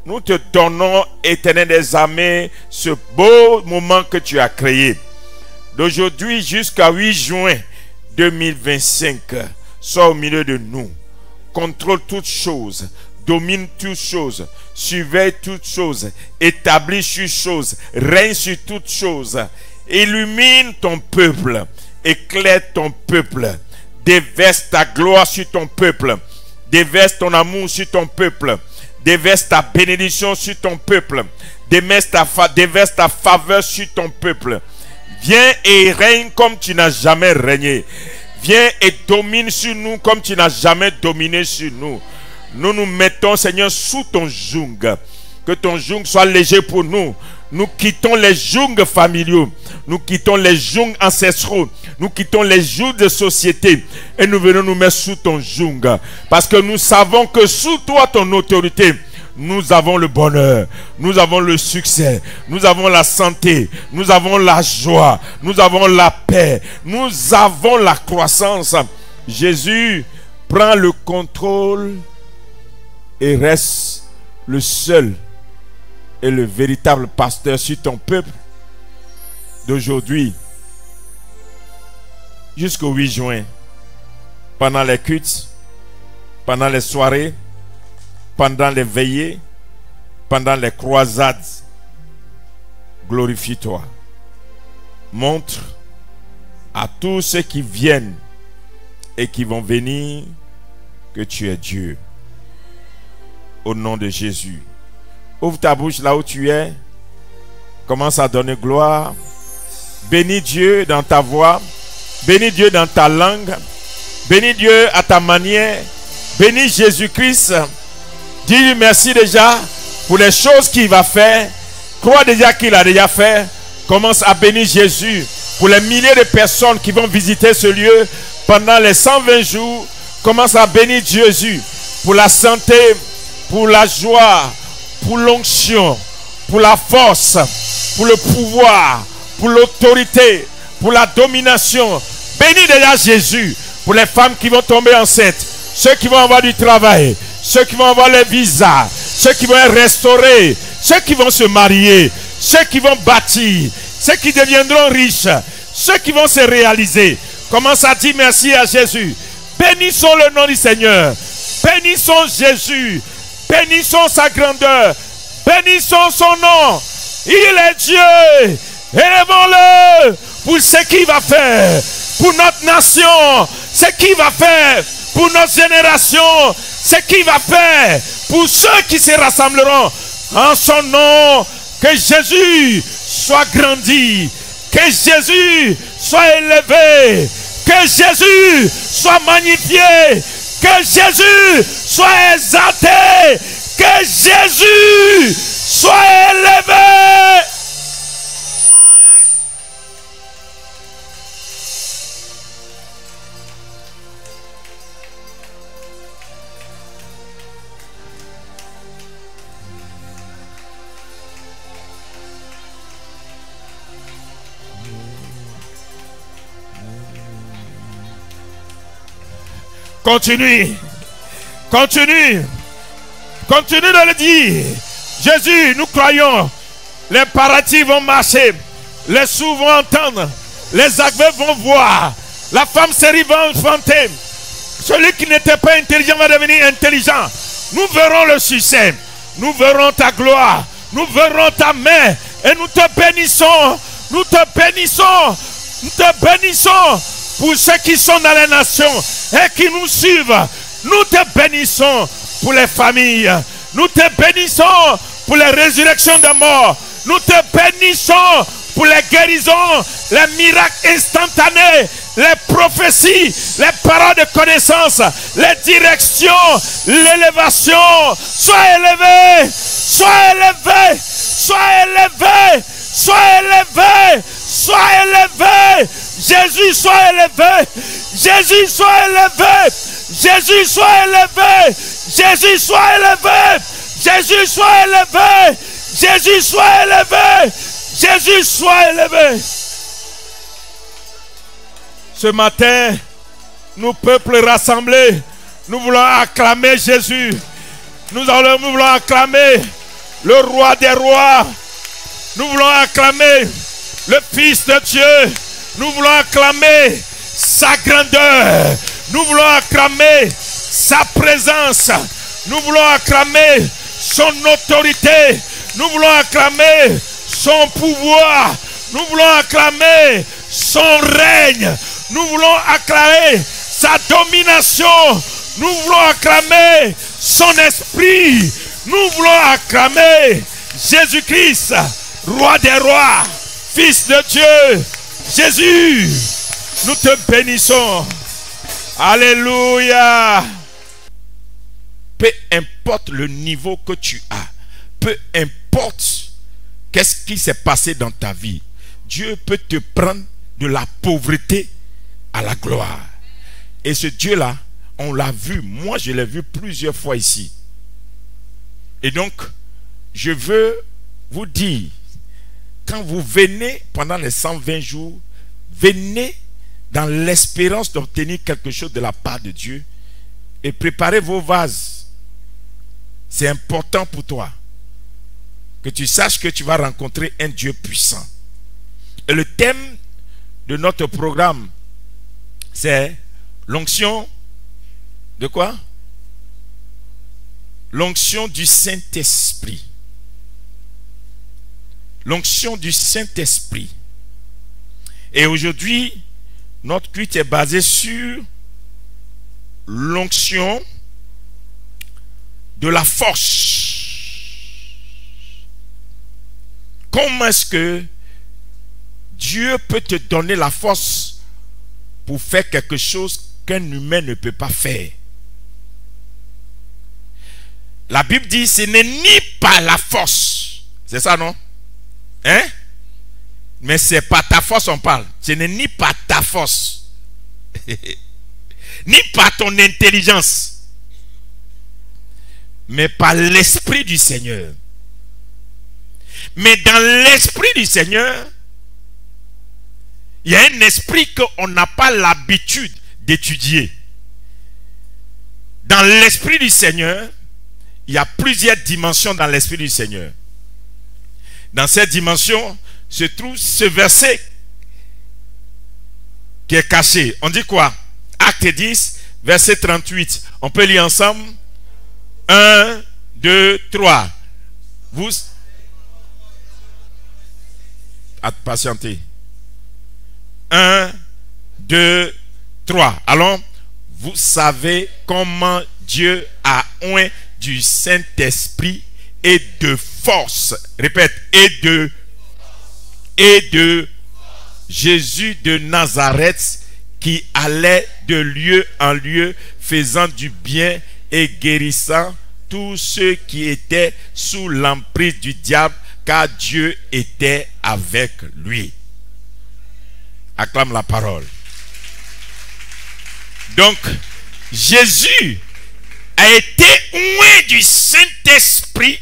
nous te donnons, Éternel des armées, ce beau moment que tu as créé. D'aujourd'hui jusqu'à 8 juin 2025, sois au milieu de nous. Contrôle toutes choses, domine toutes choses, surveille toutes choses, établis toutes choses, règne sur toutes choses. Illumine ton peuple, éclaire ton peuple, déverse ta gloire sur ton peuple, déverse ton amour sur ton peuple, déverse ta bénédiction sur ton peuple, déverse ta faveur sur ton peuple. Viens et règne comme tu n'as jamais régné. Viens et domine sur nous comme tu n'as jamais dominé sur nous. Nous nous mettons, Seigneur, sous ton joug. Que ton joug soit léger pour nous. Nous quittons les jougs familiaux. Nous quittons les jougs ancestraux. Nous quittons les jougs de société. Et nous venons nous mettre sous ton joug. Parce que nous savons que sous toi, ton autorité, nous avons le bonheur, nous avons le succès, nous avons la santé, nous avons la joie, nous avons la paix, nous avons la croissance. Jésus prend le contrôle et reste le seul et le véritable pasteur sur ton peuple d'aujourd'hui jusqu'au 8 juin, pendant les cultes, pendant les soirées, pendant les veillées, pendant les croisades. Glorifie-toi. Montre à tous ceux qui viennent et qui vont venir que tu es Dieu. Au nom de Jésus. Ouvre ta bouche là où tu es. Commence à donner gloire. Bénis Dieu dans ta voix. Bénis Dieu dans ta langue. Bénis Dieu à ta manière. Bénis Jésus-Christ. Dis-lui merci déjà pour les choses qu'il va faire. Crois déjà qu'il a déjà fait. Commence à bénir Jésus pour les milliers de personnes qui vont visiter ce lieu pendant les 120 jours. Commence à bénir Jésus pour la santé, pour la joie, pour l'onction, pour la force, pour le pouvoir, pour l'autorité, pour la domination. Bénis déjà Jésus pour les femmes qui vont tomber enceintes, ceux qui vont avoir du travail, ceux qui vont avoir les visas, ceux qui vont être restaurés, ceux qui vont se marier, ceux qui vont bâtir, ceux qui deviendront riches, ceux qui vont se réaliser. Commence à dire merci à Jésus. Bénissons le nom du Seigneur. Bénissons Jésus. Bénissons sa grandeur. Bénissons son nom. Il est Dieu. Élevons-le pour ce qu'il va faire pour notre nation, ce qu'il va faire pour notre génération, ce qu'il va faire pour ceux qui se rassembleront en son nom. Que Jésus soit grandi, que Jésus soit élevé, que Jésus soit magnifié, que Jésus soit exalté, que Jésus soit élevé. Continue. Continue. Continue de le dire. Jésus, nous croyons. Les paralytiques vont marcher. Les sourds vont entendre. Les aveugles vont voir. La femme stérile va enfanter. Celui qui n'était pas intelligent va devenir intelligent. Nous verrons le succès. Nous verrons ta gloire. Nous verrons ta main. Et nous te bénissons. Nous te bénissons. Nous te bénissons. Pour ceux qui sont dans les nations et qui nous suivent, nous te bénissons pour les familles. Nous te bénissons pour les résurrections de morts. Nous te bénissons pour les guérisons, les miracles instantanés, les prophéties, les paroles de connaissance, les directions, l'élévation. Sois élevé, sois élevé, sois élevé, sois élevé, sois élevé. Jésus soit élevé. Jésus soit élevé. Jésus soit élevé. Jésus soit élevé. Jésus soit élevé. Jésus soit élevé. Jésus soit élevé. Ce matin, nous peuples rassemblés, nous voulons acclamer Jésus. Nous voulons acclamer le roi des rois. Nous voulons acclamer le Fils de Dieu. Nous voulons acclamer sa grandeur. Nous voulons acclamer sa présence. Nous voulons acclamer son autorité. Nous voulons acclamer son pouvoir. Nous voulons acclamer son règne. Nous voulons acclamer sa domination. Nous voulons acclamer son esprit. Nous voulons acclamer Jésus-Christ, roi des rois, Fils de Dieu. Jésus, nous te bénissons. Alléluia. Peu importe le niveau que tu as, peu importe qu'est-ce qui s'est passé dans ta vie, Dieu peut te prendre de la pauvreté à la gloire. Et ce Dieu-là, on l'a vu, moi je l'ai vu plusieurs fois ici. Et donc, je veux vous dire, quand vous venez pendant les 120 jours, venez dans l'espérance d'obtenir quelque chose de la part de Dieu et préparez vos vases. C'est important pour toi que tu saches que tu vas rencontrer un Dieu puissant. Et le thème de notre programme, c'est l'onction de quoi? L'onction du Saint-Esprit. L'onction du Saint-Esprit. Et aujourd'hui, notre culte est basé sur l'onction de la force. Comment est-ce que Dieu peut te donner la force pour faire quelque chose qu'un humain ne peut pas faire? La Bible dit, ce n'est ni par la force. C'est ça, non? Hein? Mais c'est par ta force on parle. Ce n'est ni par ta force, ni par ton intelligence, mais par l'Esprit du Seigneur. Mais dans l'Esprit du Seigneur, il y a un esprit qu'on n'a pas l'habitude d'étudier. Dans l'Esprit du Seigneur, il y a plusieurs dimensions dans l'Esprit du Seigneur. Dans cette dimension se trouve ce verset qui est caché. On dit quoi? Acte 10, verset 38. On peut lire ensemble. 1, 2, 3. Vous patientez. 1, 2, 3. Allons. Vous savez comment Dieu a oint du Saint-Esprit et de force. Répète, et de Jésus de Nazareth, qui allait de lieu en lieu, faisant du bien et guérissant tous ceux qui étaient sous l'emprise du diable, car Dieu était avec lui. Acclame la parole. Donc, Jésus a été oint du Saint-Esprit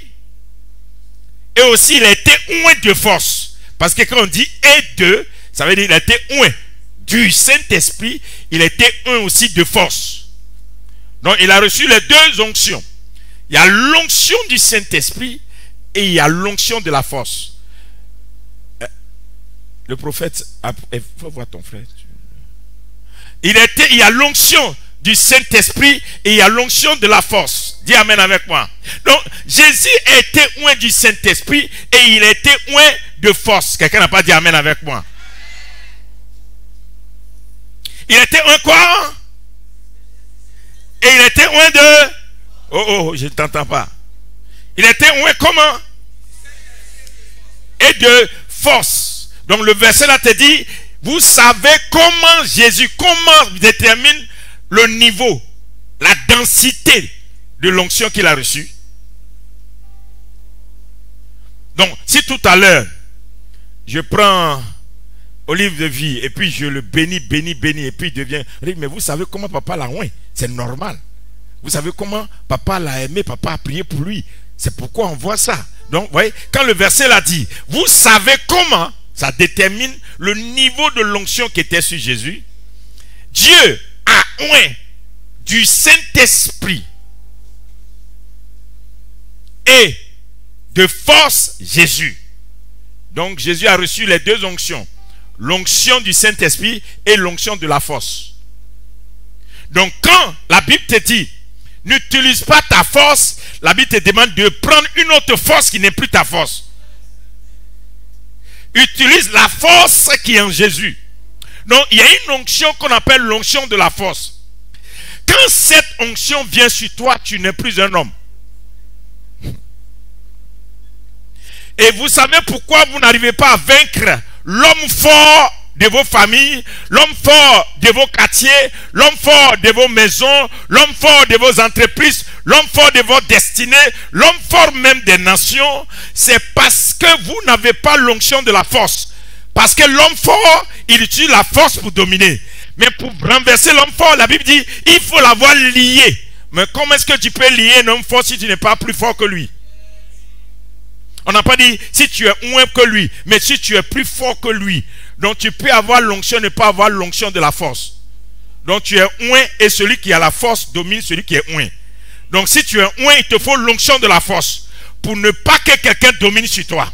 et aussi il a été oint de force. Parce que quand on dit et de, ça veut dire qu'il a été oint du Saint-Esprit, il a été oint aussi de force. Donc il a reçu les deux onctions. Il y a l'onction du Saint-Esprit et il y a l'onction de la force. Le prophète, il faut voir ton frère. Il y a l'onction du Saint-Esprit et il y a l'onction de la force. Dis amen avec moi. Donc Jésus a été oint du Saint-Esprit et il a été oint de force. Quelqu'un n'a pas dit amen avec moi. Il était oint quoi? Et il était oint de... Oh, je ne t'entends pas. Il était oint comment? Et de force. Donc le verset là te dit, vous savez comment Jésus, comment détermine le niveau, la densité de l'onction qu'il a reçue. Donc si tout à l'heure je prends olive de vie et puis je le bénis et puis il devient... Mais vous savez comment papa l'a oint? C'est normal. Vous savez comment papa l'a aimé, papa a prié pour lui. C'est pourquoi on voit ça. Donc vous voyez, quand le verset l'a dit, vous savez comment, ça détermine le niveau de l'onction qui était sur Jésus. Dieu a oint du Saint-Esprit et de force Jésus. Donc Jésus a reçu les deux onctions. L'onction du Saint-Esprit et l'onction de la force. Donc quand la Bible te dit, n'utilise pas ta force, la Bible te demande de prendre une autre force qui n'est plus ta force. Utilise la force qui est en Jésus. Donc il y a une onction qu'on appelle l'onction de la force. Quand cette onction vient sur toi, tu n'es plus un homme. Et vous savez pourquoi vous n'arrivez pas à vaincre l'homme fort de vos familles, l'homme fort de vos quartiers, l'homme fort de vos maisons, l'homme fort de vos entreprises, l'homme fort de vos destinées, l'homme fort même des nations. C'est parce que vous n'avez pas l'onction de la force. Parce que l'homme fort, il utilise la force pour dominer. Mais pour renverser l'homme fort, la Bible dit, il faut l'avoir lié. Mais comment est-ce que tu peux lier un homme fort si tu n'es pas plus fort que lui? On n'a pas dit si tu es moins que lui, mais si tu es plus fort que lui. Donc tu peux avoir l'onction, ne pas avoir l'onction de la force. Donc tu es moins et celui qui a la force domine celui qui est moins. Donc si tu es moins, il te faut l'onction de la force pour ne pas que quelqu'un domine sur toi.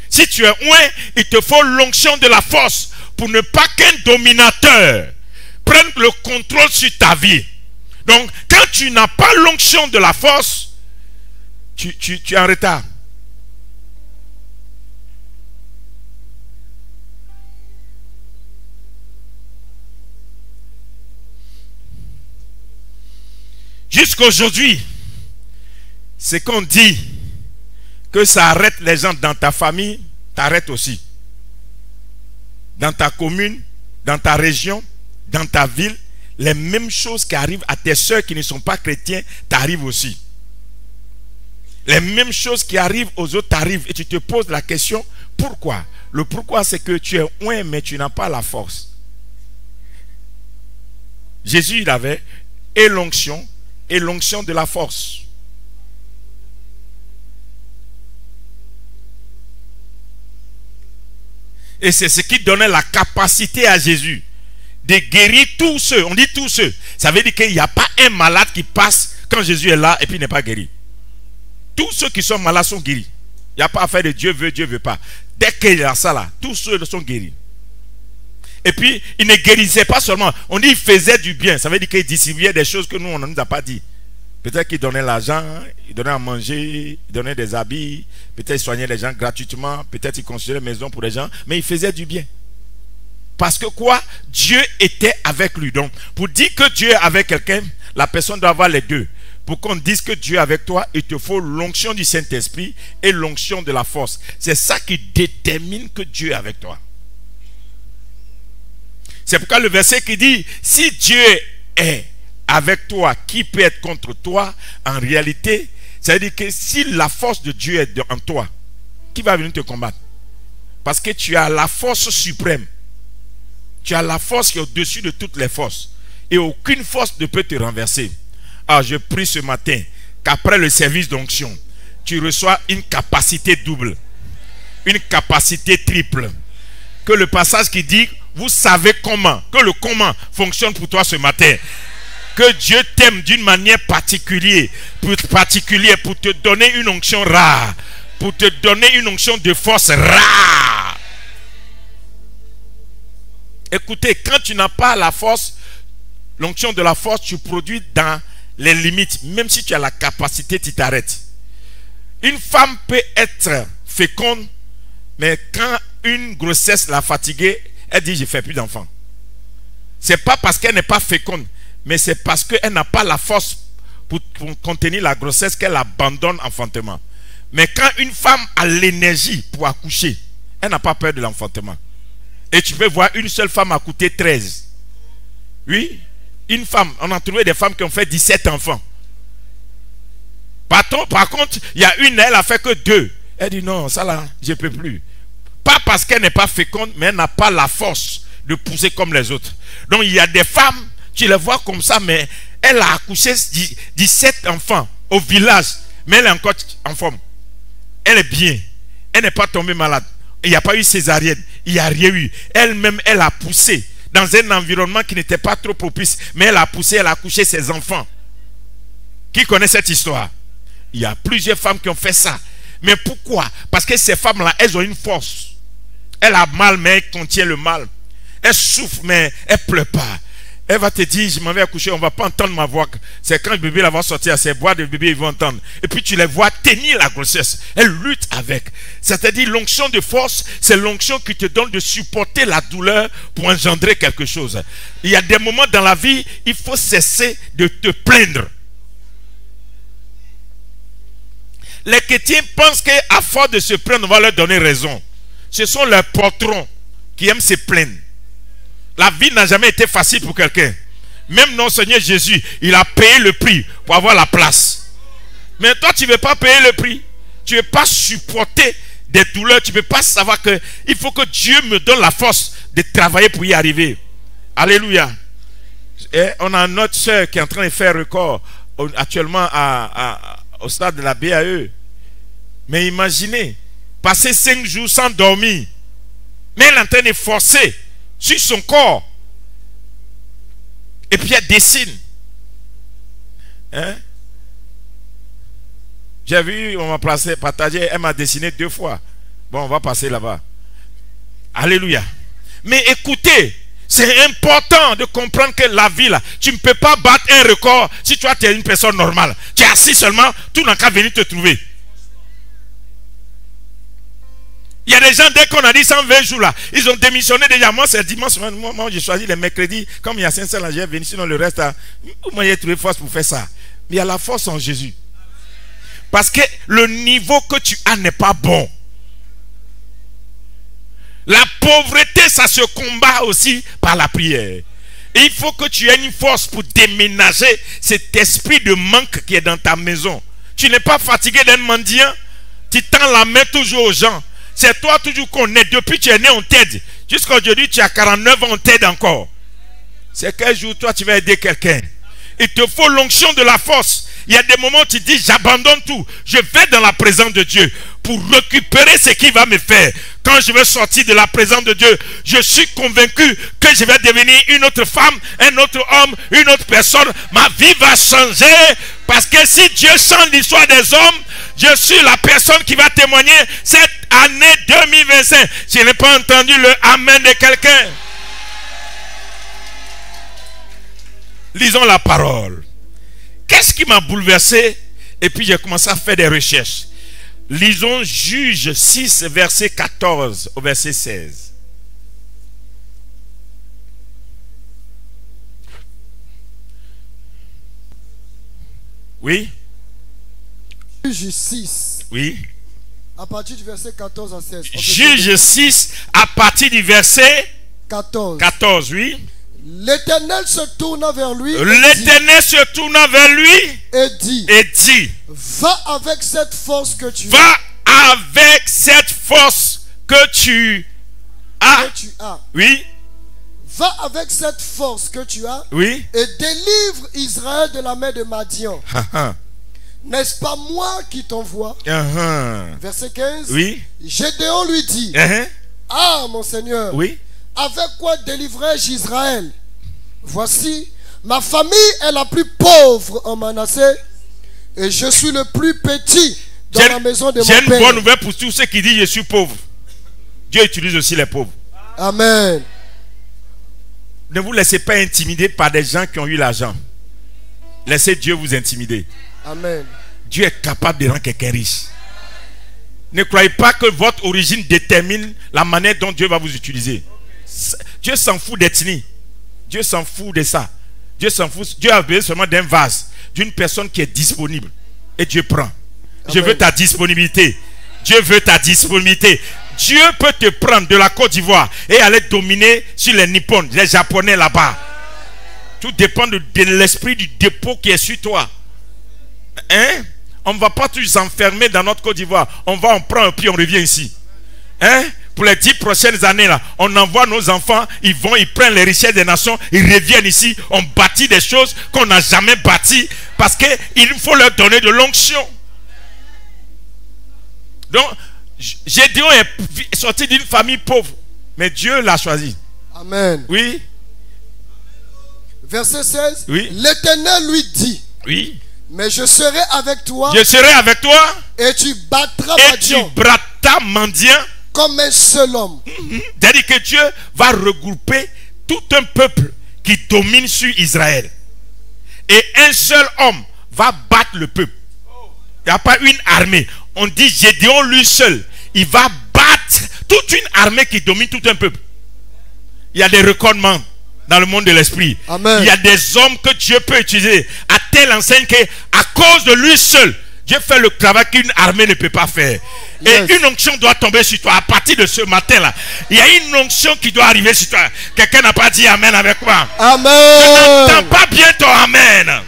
Si tu es moins, il te faut l'onction de la force pour ne pas qu'un dominateur prenne le contrôle sur ta vie. Donc quand tu n'as pas l'onction de la force, tu es en retard. Jusqu'aujourd'hui, c'est qu'on dit que ça arrête les gens dans ta famille, t'arrête aussi. Dans ta commune, dans ta région, dans ta ville, les mêmes choses qui arrivent à tes soeurs qui ne sont pas chrétiens, t'arrivent aussi. Les mêmes choses qui arrivent aux autres t'arrivent et tu te poses la question, pourquoi? Le pourquoi, c'est que tu es loin mais tu n'as pas la force. Jésus, il avait et l'onction de la force. Et c'est ce qui donnait la capacité à Jésus de guérir tous ceux. On dit tous ceux. Ça veut dire qu'il n'y a pas un malade qui passe quand Jésus est là et puis n'est pas guéri. Tous ceux qui sont malades sont guéris. Il n'y a pas affaire de Dieu veut pas. Dès qu'il y a ça là, tous ceux sont guéris. Et puis, il ne guérissait pas seulement. On dit qu'il faisait du bien. Ça veut dire qu'il distribuait des choses que nous, on ne nous a pas dit. Peut-être qu'il donnait l'argent, il donnait à manger, il donnait des habits. Peut-être qu'il soignait les gens gratuitement. Peut-être qu'il construisait des maisons pour les gens. Mais il faisait du bien. Parce que quoi? Dieu était avec lui. Donc, pour dire que Dieu est avec quelqu'un, la personne doit avoir les deux. Pour qu'on dise que Dieu est avec toi, il te faut l'onction du Saint-Esprit et l'onction de la force. C'est ça qui détermine que Dieu est avec toi. C'est pourquoi le verset qui dit, si Dieu est avec toi, qui peut être contre toi? En réalité, ça veut dire que si la force de Dieu est en toi, qui va venir te combattre? Parce que tu as la force suprême. Tu as la force qui est au-dessus de toutes les forces. Et aucune force ne peut te renverser. Ah, je prie ce matin qu'après le service d'onction, tu reçois une capacité double. Une capacité triple. Que le passage qui dit, vous savez comment, que le comment fonctionne pour toi ce matin. Que Dieu t'aime d'une manière particulière pour te donner une onction rare. Pour te donner une onction de force rare. Écoutez, quand tu n'as pas la force, l'onction de la force, tu produis dans les limites. Même si tu as la capacité, tu t'arrêtes. Une femme peut être féconde, mais quand une grossesse l'a fatiguée, elle dit, je ne fais plus d'enfants. Ce n'est pas parce qu'elle n'est pas féconde, mais c'est parce qu'elle n'a pas la force pour contenir la grossesse qu'elle abandonne l'enfantement. Mais quand une femme a l'énergie pour accoucher, elle n'a pas peur de l'enfantement. Et tu peux voir une seule femme accoucher 13. Oui, une femme, on a trouvé des femmes qui ont fait 17 enfants. Par contre, il y a une, elle a fait que 2. Elle dit non, ça là, je ne peux plus. Pas parce qu'elle n'est pas féconde, mais elle n'a pas la force de pousser comme les autres. Donc il y a des femmes, tu les vois comme ça, mais elle a accouché 17 enfants au village, mais elle est encore en forme. Elle est bien. Elle n'est pas tombée malade. Il n'y a pas eu césarienne. Il n'y a rien eu. Elle-même, elle a poussé dans un environnement qui n'était pas trop propice, mais elle a poussé, elle a accouché ses enfants. Qui connaît cette histoire? Il y a plusieurs femmes qui ont fait ça. Mais pourquoi? Parce que ces femmes-là, elles ont une force. Elle a mal, mais elle contient le mal. Elle souffre, mais elle ne pleure pas. Elle va te dire, je m'en vais accoucher, on ne va pas entendre ma voix. C'est quand le bébé va sortir, ses voix de bébé, ils vont entendre. Et puis tu les vois tenir la grossesse. Elle lutte avec. C'est-à-dire l'onction de force, c'est l'onction qui te donne de supporter la douleur pour engendrer quelque chose. Il y a des moments dans la vie, il faut cesser de te plaindre. Les chrétiens pensent qu'à force de se plaindre, on va leur donner raison. Ce sont leurs patrons qui aiment se plaindre. La vie n'a jamais été facile pour quelqu'un. Même notre Seigneur Jésus, il a payé le prix pour avoir la place. Mais toi, tu ne veux pas payer le prix. Tu ne veux pas supporter des douleurs. Tu ne veux pas savoir qu'il faut que Dieu me donne la force de travailler pour y arriver. Alléluia. Et on a notre soeur qui est en train de faire record actuellement au stade de la BAE. Mais imaginez, passer 5 jours sans dormir. Mais elle est en train de forcer sur son corps. Et puis elle dessine. Hein? J'ai vu, on m'a partagé, elle m'a dessiné 2 fois. Bon, on va passer là-bas. Alléluia. Mais écoutez, c'est important de comprendre que la vie là, tu ne peux pas battre un record si tu es une personne normale. Tu es assis seulement, tout n'a qu'à venir te trouver. Il y a des gens, dès qu'on a dit 120 jours là, ils ont démissionné déjà. Moi, c'est dimanche. Moi j'ai choisi les mercredis. Comme il y a 500 là, j'ai venu. Sinon, le reste, moi, j'ai trouvé force pour faire ça. Mais il y a la force en Jésus. Parce que le niveau que tu as n'est pas bon. La pauvreté, ça se combat aussi par la prière. Et il faut que tu aies une force pour déménager cet esprit de manque qui est dans ta maison. Tu n'es pas fatigué d'être mendiant. Tu tends la main toujours aux gens. C'est toi toujours qu'on aide. Depuis que tu es né, on t'aide. Jusqu'à aujourd'hui, tu as 49 ans, on t'aide encore. C'est quel jour toi tu vas aider quelqu'un. Il te faut l'onction de la force. Il y a des moments où tu dis, j'abandonne tout. Je vais dans la présence de Dieu pour récupérer ce qu'il va me faire. Quand je vais sortir de la présence de Dieu, je suis convaincu que je vais devenir une autre femme, un autre homme, une autre personne. Ma vie va changer. Parce que si Dieu change l'histoire des hommes, je suis la personne qui va témoigner cette année 2025. Je n'ai pas entendu le amen de quelqu'un. Lisons la parole. Qu'est-ce qui m'a bouleversé? Et puis j'ai commencé à faire des recherches. Lisons Juge 6, verset 14 au verset 16. Oui. Juge 6. Oui. À partir du verset 14 à 16. Juge 6, à partir du verset 14. 14, oui. L'Éternel se tourna vers lui. L'Éternel se tourna vers lui et dit, va avec cette force que tu as. Va avec cette force que tu as. Oui. Va avec cette force que tu as. Oui. Et délivre Israël de la main de Madian. N'est-ce pas moi qui t'envoie? Verset 15. Oui. Gédéon lui dit, ah mon Seigneur. Oui. Avec quoi délivrerai-je Israël? Voici, ma famille est la plus pauvre en Manassé et je suis le plus petit dans la maison de mon père. J'ai une bonne nouvelle pour tous ceux qui disent je suis pauvre. Dieu utilise aussi les pauvres. Amen. Ne vous laissez pas intimider par des gens qui ont eu l'argent. Laissez Dieu vous intimider. Amen. Dieu est capable de rendre quelqu'un riche. Ne croyez pas que votre origine détermine la manière dont Dieu va vous utiliser. Dieu s'en fout d'ethnie. Dieu s'en fout de ça. Dieu s'en fout. Dieu a besoin seulement d'un vase, d'une personne qui est disponible. Et Dieu prend. Amen. Je veux ta disponibilité. Dieu veut ta disponibilité. Dieu peut te prendre de la Côte d'Ivoire et aller dominer sur les Nippons, les Japonais là-bas. Tout dépend de l'esprit du dépôt qui est sur toi. Hein? On ne va pas tous s'enfermer dans notre Côte d'Ivoire. On va en prendre puis on revient ici. Hein? Pour les 10 prochaines années là, on envoie nos enfants, ils vont, ils prennent les richesses des nations, ils reviennent ici, on bâtit des choses qu'on n'a jamais bâties parce qu'il faut leur donner de l'onction. Donc, Gédéon est sorti d'une famille pauvre, mais Dieu l'a choisi. Amen. Oui. Verset 16. Oui. L'Éternel lui dit. Oui. Mais je serai avec toi. Je serai avec toi. Et tu battras Et tu Madian battras Madian. comme un seul homme. C'est-à-dire que Dieu va regrouper tout un peuple qui domine sur Israël. Et un seul homme va battre le peuple. Il n'y a pas une armée. On dit Gédéon lui seul. Il va battre toute une armée qui domine tout un peuple. Il y a des recommandements dans le monde de l'esprit. Il y a des hommes que Dieu peut utiliser à telle enseigne qu'à cause de lui seul, Dieu fait le travail qu'une armée ne peut pas faire. Et une onction doit tomber sur toi. À partir de ce matin-là, il y a une onction qui doit arriver sur toi. Quelqu'un n'a pas dit Amen avec moi. Amen. Je n'entends pas bien ton Amen.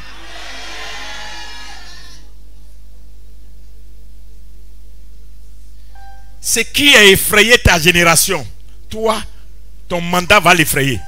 Ce qui a effrayé ta génération, toi, ton mandat va l'effrayer.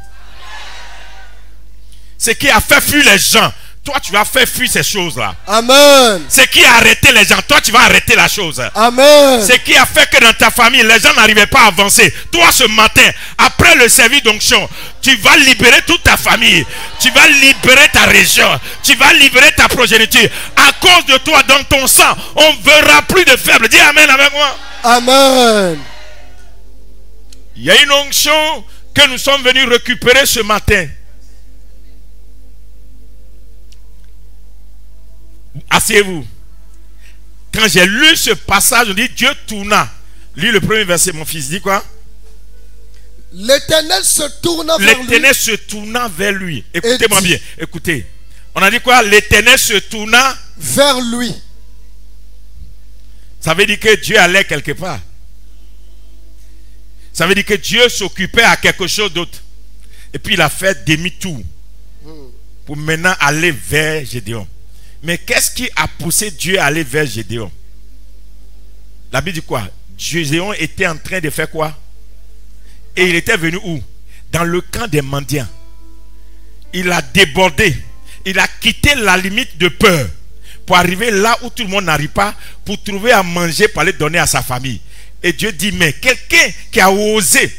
Ce qui a fait fuir les gens, toi tu vas faire fuir ces choses-là. Amen. Ce qui a arrêté les gens, toi tu vas arrêter la chose. Amen. Ce qui a fait que dans ta famille, les gens n'arrivaient pas à avancer. Toi ce matin, après le service d'onction, tu vas libérer toute ta famille. Tu vas libérer ta région. Tu vas libérer ta progéniture. À cause de toi, dans ton sang, on ne verra plus de faibles. Dis Amen avec moi. Amen. Il y a une onction que nous sommes venus récupérer ce matin. Asseyez-vous. Quand j'ai lu ce passage, on dit Dieu tourna. Lis le premier verset, mon fils. Dis quoi? L'Éternel se tourna vers lui. L'Éternel se tourna vers lui. Écoutez-moi bien. Écoutez. On a dit quoi? L'Éternel se tourna vers lui. Ça veut dire que Dieu allait quelque part. Ça veut dire que Dieu s'occupait à quelque chose d'autre. Et puis il a fait demi-tour pour maintenant aller vers Gédéon. Mais qu'est-ce qui a poussé Dieu à aller vers Gédéon? La Bible dit quoi? Gédéon était en train de faire quoi? Et il était venu où? Dans le camp des mendiants. Il a débordé. Il a quitté la limite de peur pour arriver là où tout le monde n'arrive pas, pour trouver à manger, pour aller donner à sa famille. Et Dieu dit, mais quelqu'un qui a osé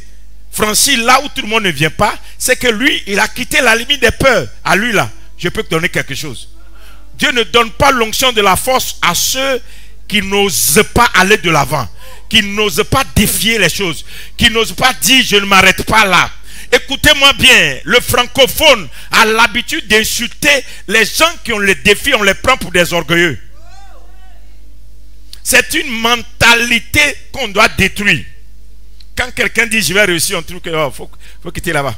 franchir là où tout le monde ne vient pas, c'est que lui, il a quitté la limite des peurs. À lui là, je peux te donner quelque chose. Dieu ne donne pas l'onction de la force à ceux qui n'osent pas aller de l'avant, qui n'osent pas défier les choses, qui n'osent pas dire je ne m'arrête pas là. Écoutez-moi bien, le francophone a l'habitude d'insulter les gens qui ont les défis, on les prend pour des orgueilleux. C'est une mentalité qu'on doit détruire. Quand quelqu'un dit je vais réussir, on trouve qu'il faut quitter là-bas.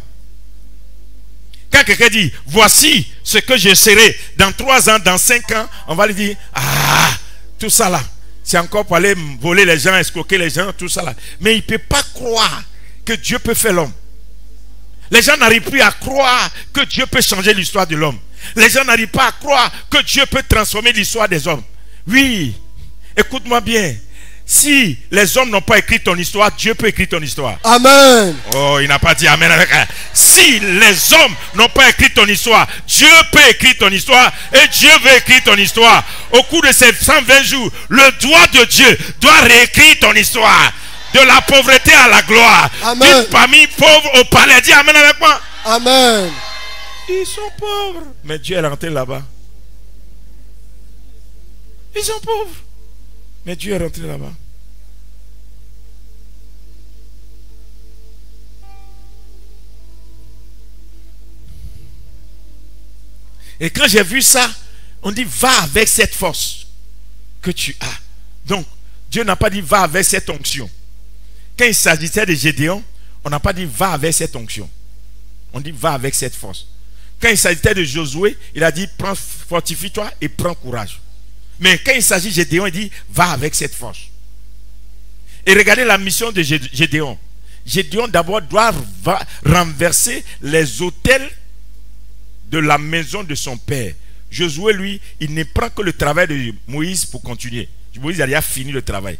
Quand quelqu'un dit voici ce que je serai dans 3 ans, dans 5 ans, on va lui dire ah, tout ça là, c'est encore pour aller voler les gens, escroquer les gens, tout ça là. Mais il ne peut pas croire que Dieu peut faire l'homme. Les gens n'arrivent plus à croire que Dieu peut changer l'histoire de l'homme. Les gens n'arrivent pas à croire que Dieu peut transformer l'histoire des hommes. Oui, écoute-moi bien. Si les hommes n'ont pas écrit ton histoire, Dieu peut écrire ton histoire. Amen. Oh, il n'a pas dit Amen avec un. Si les hommes n'ont pas écrit ton histoire, Dieu peut écrire ton histoire et Dieu veut écrire ton histoire. Au cours de ces 120 jours, le doigt de Dieu doit réécrire ton histoire. De la pauvreté à la gloire. D'une famille pauvre au palais. Dis Amen avec moi. Amen. Ils sont pauvres. Mais Dieu est rentré là-bas. Ils sont pauvres. Mais Dieu est rentré là-bas. Et quand j'ai vu ça, on dit va avec cette force que tu as. Donc, Dieu n'a pas dit va avec cette onction. Quand il s'agissait de Gédéon, on n'a pas dit va avec cette onction. On dit va avec cette force. Quand il s'agissait de Josué, il a dit fortifie-toi et prends courage. Mais quand il s'agit de Gédéon, il dit va avec cette force. Et regardez la mission de Gédéon. Gédéon d'abord doit renverser les autels de la maison de son père. Josué, lui, il ne prend que le travail de Moïse pour continuer. Moïse a déjà fini le travail.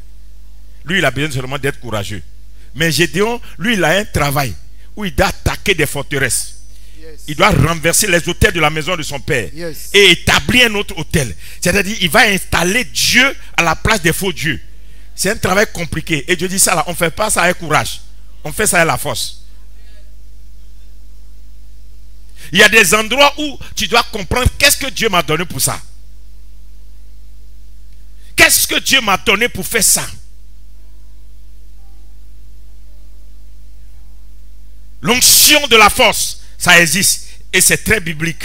Lui, il a besoin seulement d'être courageux. Mais Gédéon, lui, il a un travail où il doit attaquer des forteresses. Il doit renverser les autels de la maison de son père et établir un autre autel. C'est-à-dire, il va installer Dieu à la place des faux dieux. C'est un travail compliqué. Et Dieu dit ça là, on ne fait pas ça avec courage. On fait ça avec la force. Il y a des endroits où tu dois comprendre qu'est-ce que Dieu m'a donné pour ça. qu'est-ce que Dieu m'a donné pour faire ça? L'onction de la force, ça existe et c'est très biblique.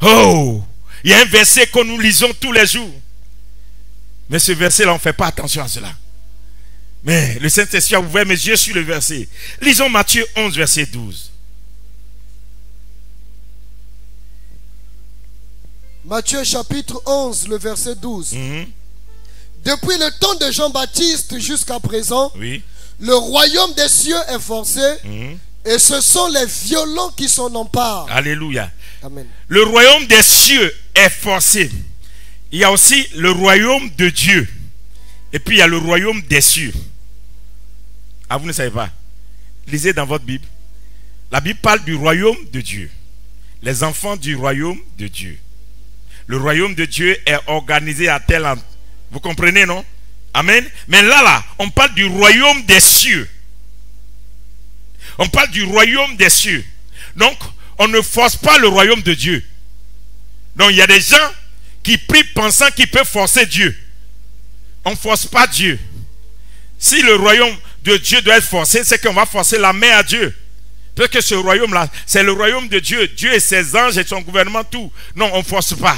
Oh, il y a un verset que nous lisons tous les jours. Mais ce verset-là, on ne fait pas attention à cela. Mais le Saint-Esprit a ouvert mes yeux sur le verset. Lisons Matthieu 11, verset 12. Matthieu chapitre 11, le verset 12. Depuis le temps de Jean-Baptiste jusqu'à présent, Oui. le royaume des cieux est forcé et ce sont les violents qui s'en emparent. Alléluia. Amen. Le royaume des cieux est forcé. Il y a aussi le royaume de Dieu. Et puis il y a le royaume des cieux. Ah, vous ne savez pas? Lisez dans votre Bible. La Bible parle du royaume de Dieu. Les enfants du royaume de Dieu. Le royaume de Dieu est organisé à tel endroit. Vous comprenez, non? Amen. Mais là, on parle du royaume des cieux. On parle du royaume des cieux. Donc, on ne force pas le royaume de Dieu. Donc, il y a des gens qui prient pensant qu'ils peuvent forcer Dieu. On ne force pas Dieu. Si le royaume de Dieu doit être forcé, c'est qu'on va forcer la main à Dieu. Parce que ce royaume-là, c'est le royaume de Dieu. Dieu et ses anges et son gouvernement, tout. Non, on ne force pas.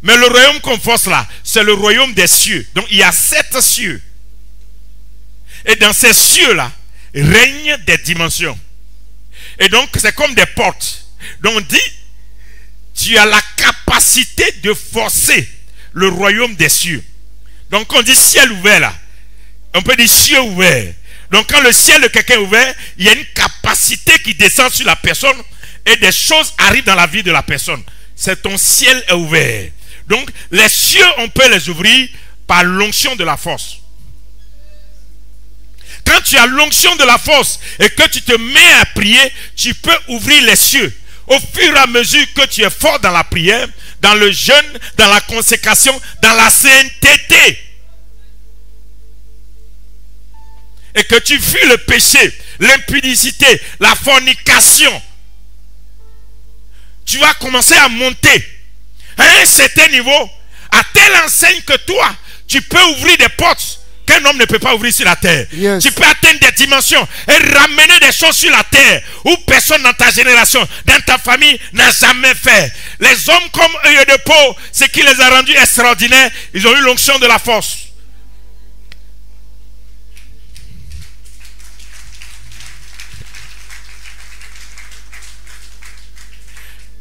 Mais le royaume qu'on force là, c'est le royaume des cieux. Donc, il y a 7 cieux. Et dans ces cieux-là, règnent des dimensions. Et donc, c'est comme des portes. Donc, on dit, tu as la capacité de forcer le royaume des cieux. Donc, quand on dit ciel ouvert là, on peut dire ciel ouvert. Donc, quand le ciel de quelqu'un est ouvert, il y a une capacité qui descend sur la personne et des choses arrivent dans la vie de la personne. C'est ton ciel est ouvert. Donc, les cieux, on peut les ouvrir par l'onction de la force. Quand tu as l'onction de la force et que tu te mets à prier, tu peux ouvrir les cieux. Au fur et à mesure que tu es fort dans la prière, dans le jeûne, dans la consécration, dans la sainteté, et que tu fuis le péché, l'impudicité, la fornication, tu vas commencer à monter à un certain niveau, à telle enseigne que toi, tu peux ouvrir des portes qu'un homme ne peut pas ouvrir sur la terre. Yes. Tu peux atteindre des dimensions et ramener des choses sur la terre où personne dans ta génération, dans ta famille n'a jamais fait. Les hommes comme œil de peau, ce qui les a rendus extraordinaires, ils ont eu l'onction de la force.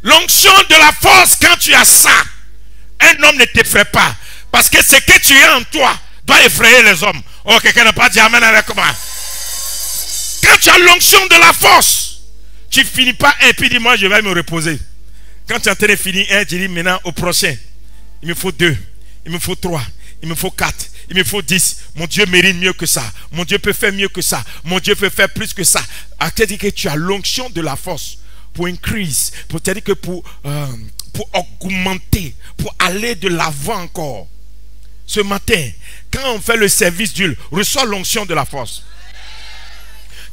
L'onction de la force, quand tu as ça, un homme ne t'effraie pas. Parce que ce que tu as en toi doit effrayer les hommes. Oh, quelqu'un n'a pas dit amen avec moi. Quand tu as l'onction de la force, tu finis pas un, puis dis moi je vais me reposer. Quand tu es en train de finir un, tu dis maintenant au prochain, il me faut 2, il me faut 3, il me faut 4, il me faut 10. Mon Dieu mérite mieux que ça. Mon Dieu peut faire mieux que ça. Mon Dieu peut faire plus que ça. À dire que tu as l'onction de la force. Pour increase, pour te dire que pour augmenter, pour aller de l'avant encore. Ce matin, quand on fait le service d'huile, reçois l'onction de la force.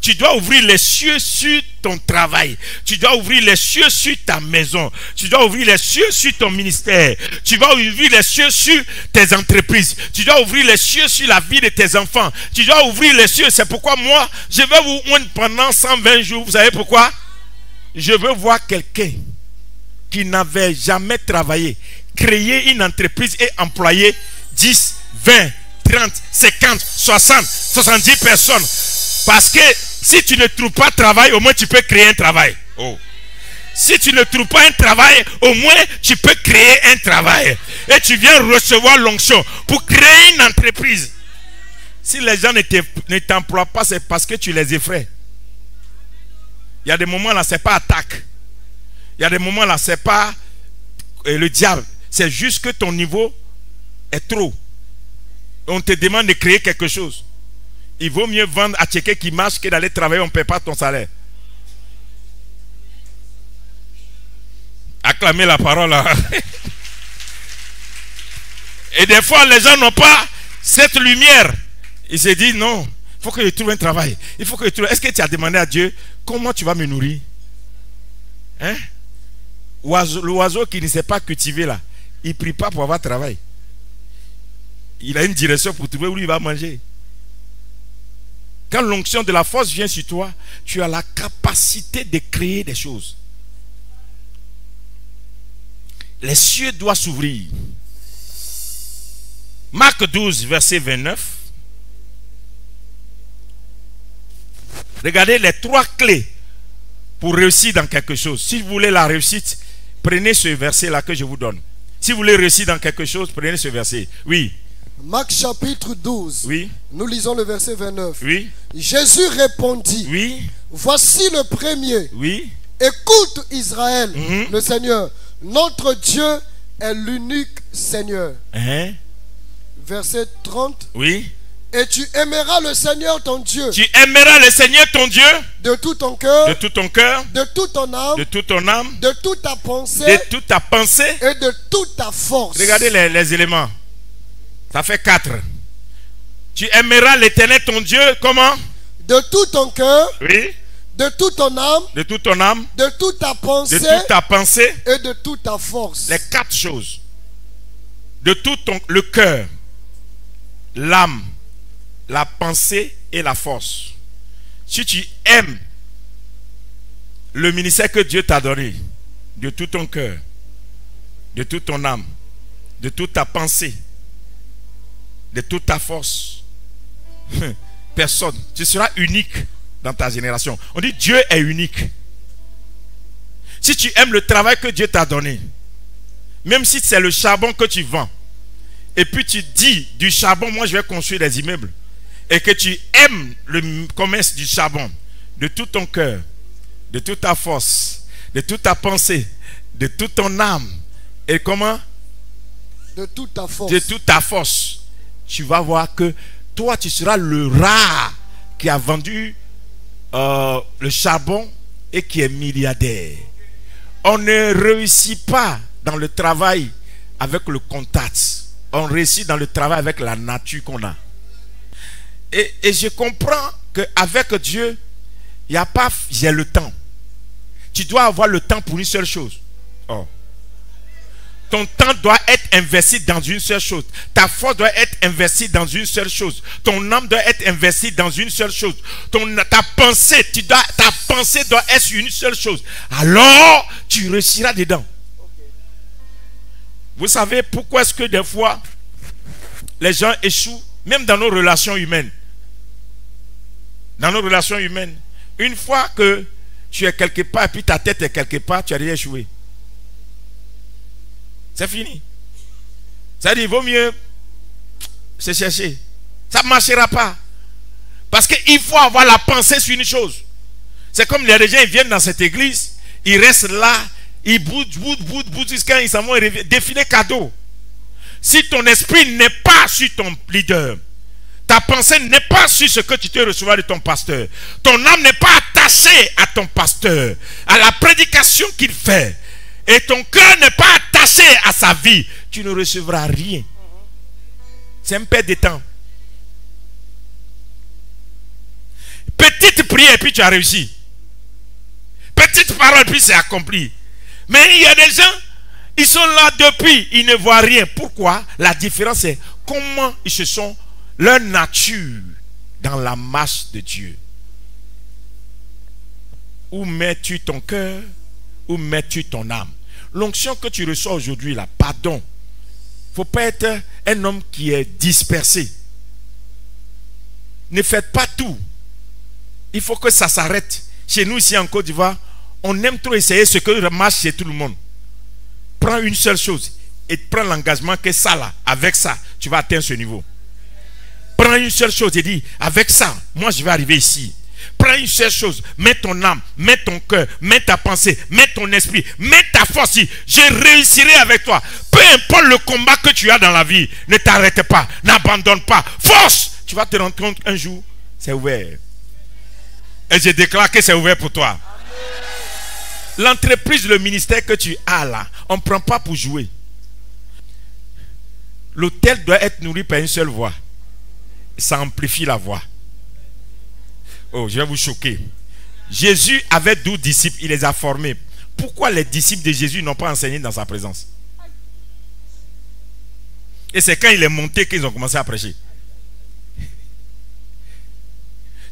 Tu dois ouvrir les cieux sur ton travail. Tu dois ouvrir les cieux sur ta maison. Tu dois ouvrir les cieux sur ton ministère. Tu dois ouvrir les cieux sur tes entreprises. Tu dois ouvrir les cieux sur la vie de tes enfants. Tu dois ouvrir les cieux. C'est pourquoi moi, je vais vous oindre pendant 120 jours. Vous savez pourquoi? Je veux voir quelqu'un qui n'avait jamais travaillé, créer une entreprise et employer 10, 20, 30, 50, 60, 70 personnes. Parce que si tu ne trouves pas de travail, au moins tu peux créer un travail. Oh. Si tu ne trouves pas un travail, au moins tu peux créer un travail. Et tu viens recevoir l'onction pour créer une entreprise. Si les gens ne t'emploient pas, c'est parce que tu les effraies. Il y a des moments là, c'est pas attaque. Il y a des moments là, c'est pas le diable. C'est juste que ton niveau est trop. On te demande de créer quelque chose. Il vaut mieux vendre à quelqu'un qui marche que d'aller travailler, on ne paie pas ton salaire. Acclamez la parole là. Et des fois, les gens n'ont pas cette lumière. Ils se disent non, il faut que je trouve un travail. Il faut que je trouve. Est-ce que tu as demandé à Dieu comment tu vas me nourrir? Hein? L'oiseau qui ne sait pas cultiver là, il ne prie pas pour avoir travail. Il a une direction pour trouver où il va manger. Quand l'onction de la force vient sur toi, tu as la capacité de créer des choses. Les cieux doivent s'ouvrir. Marc 12, verset 29. Regardez les 3 clés pour réussir dans quelque chose. Si vous voulez la réussite, prenez ce verset-là que je vous donne. Si vous voulez réussir dans quelque chose, prenez ce verset. Oui. Marc chapitre 12. Oui. Nous lisons le verset 29. Oui. Jésus répondit. Oui. Voici le premier. Oui. Écoute Israël, le Seigneur. Notre Dieu est l'unique Seigneur. Verset 30. Oui. Et tu aimeras le Seigneur ton Dieu. Tu aimeras le Seigneur ton Dieu. De tout ton cœur. De tout ton cœur. De toute ton âme. De toute ton âme. De toute ta pensée. De toute ta pensée. Et de toute ta force. Regardez les éléments. Ça fait 4. Tu aimeras l'Éternel ton Dieu. Comment? De tout ton cœur. Oui. De toute ton âme. De toute ton âme. De toute ta pensée. De toute ta pensée. Et de toute ta force. Les 4 choses. De tout le cœur, l'âme, la pensée et la force. Si tu aimes le ministère que Dieu t'a donné, de tout ton cœur, de toute ton âme, de toute ta pensée, de toute ta force, personne, tu seras unique dans ta génération. On dit Dieu est unique. Si tu aimes le travail que Dieu t'a donné, même si c'est le charbon que tu vends, et puis tu dis du charbon, moi je vais construire des immeubles, et que tu aimes le commerce du charbon de tout ton cœur, de toute ta force, de toute ta pensée, de toute ton âme, et comment? De toute ta force. De toute ta force. Tu vas voir que toi tu seras le rare qui a vendu le charbon et qui est milliardaire. On ne réussit pas dans le travail avec le contact. On réussit dans le travail avec la nature qu'on a. Et je comprends qu'avec Dieu, il n'y a pas j'ai le temps. Tu dois avoir le temps pour une seule chose. Oh. Ton temps doit être investi dans une seule chose. Ta force doit être investie dans une seule chose. Ton âme doit être investie dans une seule chose. Ta pensée doit être sur une seule chose. Alors, tu réussiras dedans. Vous savez pourquoi est-ce que des fois, les gens échouent, même dans nos relations humaines. Dans nos relations humaines. Une fois que tu es quelque part et puis ta tête est quelque part, tu as déjà échoué. C'est fini. Ça dit, il vaut mieux se chercher. Ça ne marchera pas. Parce qu'il faut avoir la pensée sur une chose. C'est comme les gens, ils viennent dans cette église, ils restent là, ils boudent jusqu'à ils s'en vont défiler cadeau. Si ton esprit n'est pas sur ton leader, ta pensée n'est pas sur ce que tu te recevras de ton pasteur, ton âme n'est pas attachée à ton pasteur, à la prédication qu'il fait, et ton cœur n'est pas attaché à sa vie, tu ne recevras rien. C'est un perte de temps. Petite prière et puis tu as réussi. Petite parole puis c'est accompli. Mais il y a des gens, ils sont là depuis, ils ne voient rien. Pourquoi? La différence est comment ils se sont, leur nature dans la marche de Dieu. Où mets-tu ton cœur? Où mets-tu ton âme? L'onction que tu reçois aujourd'hui, là, pardon. Il ne faut pas être un homme qui est dispersé. Ne faites pas tout. Il faut que ça s'arrête. Chez nous, ici en Côte d'Ivoire, on aime trop essayer ce que marche chez tout le monde. Prends une seule chose et prends l'engagement que ça, là, avec ça, tu vas atteindre ce niveau. Prends une seule chose et dis, avec ça, moi je vais arriver ici. Prends une seule chose, mets ton âme, mets ton cœur, mets ta pensée, mets ton esprit, mets ta force. Je réussirai avec toi. Peu importe le combat que tu as dans la vie, ne t'arrête pas, n'abandonne pas. Force! Tu vas te rendre compte un jour, c'est ouvert. Et je déclare que c'est ouvert pour toi. L'entreprise, le ministère que tu as là, on ne prend pas pour jouer. L'autel doit être nourri par une seule voix. Ça amplifie la voix. Oh, je vais vous choquer. Jésus avait 12 disciples, il les a formés. Pourquoi les disciples de Jésus n'ont pas enseigné dans sa présence? Et c'est quand il est monté qu'ils ont commencé à prêcher.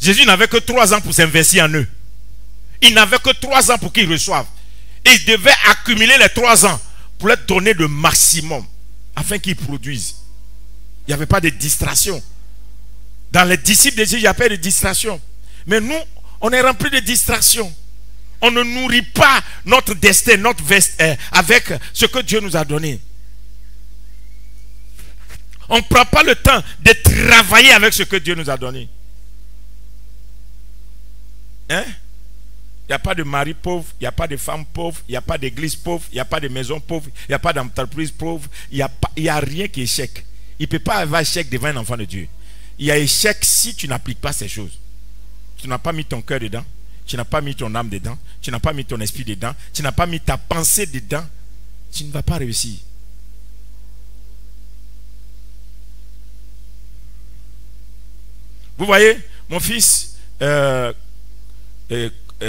Jésus n'avait que 3 ans pour s'investir en eux. Il n'avait que 3 ans pour qu'ils reçoivent. Et il devait accumuler les 3 ans pour leur donner le maximum afin qu'ils produisent. Il n'y avait pas de distraction. Dans les disciples de Jésus, il n'y a pas de distraction. Mais nous, on est remplis de distractions. On ne nourrit pas notre destin, notre avec ce que Dieu nous a donné. On ne prend pas le temps de travailler avec ce que Dieu nous a donné. Hein? Il n'y a pas de mari pauvre, il n'y a pas de femme pauvre, il n'y a pas d'église pauvre, il n'y a pas de maison pauvre, il n'y a pas d'entreprise pauvre, il n'y a rien qui est échec. Il ne peut pas avoir échec devant un enfant de Dieu. Il y a échec si tu n'appliques pas ces choses. Tu n'as pas mis ton cœur dedans, tu n'as pas mis ton âme dedans, tu n'as pas mis ton esprit dedans, tu n'as pas mis ta pensée dedans, tu ne vas pas réussir. Vous voyez, mon fils,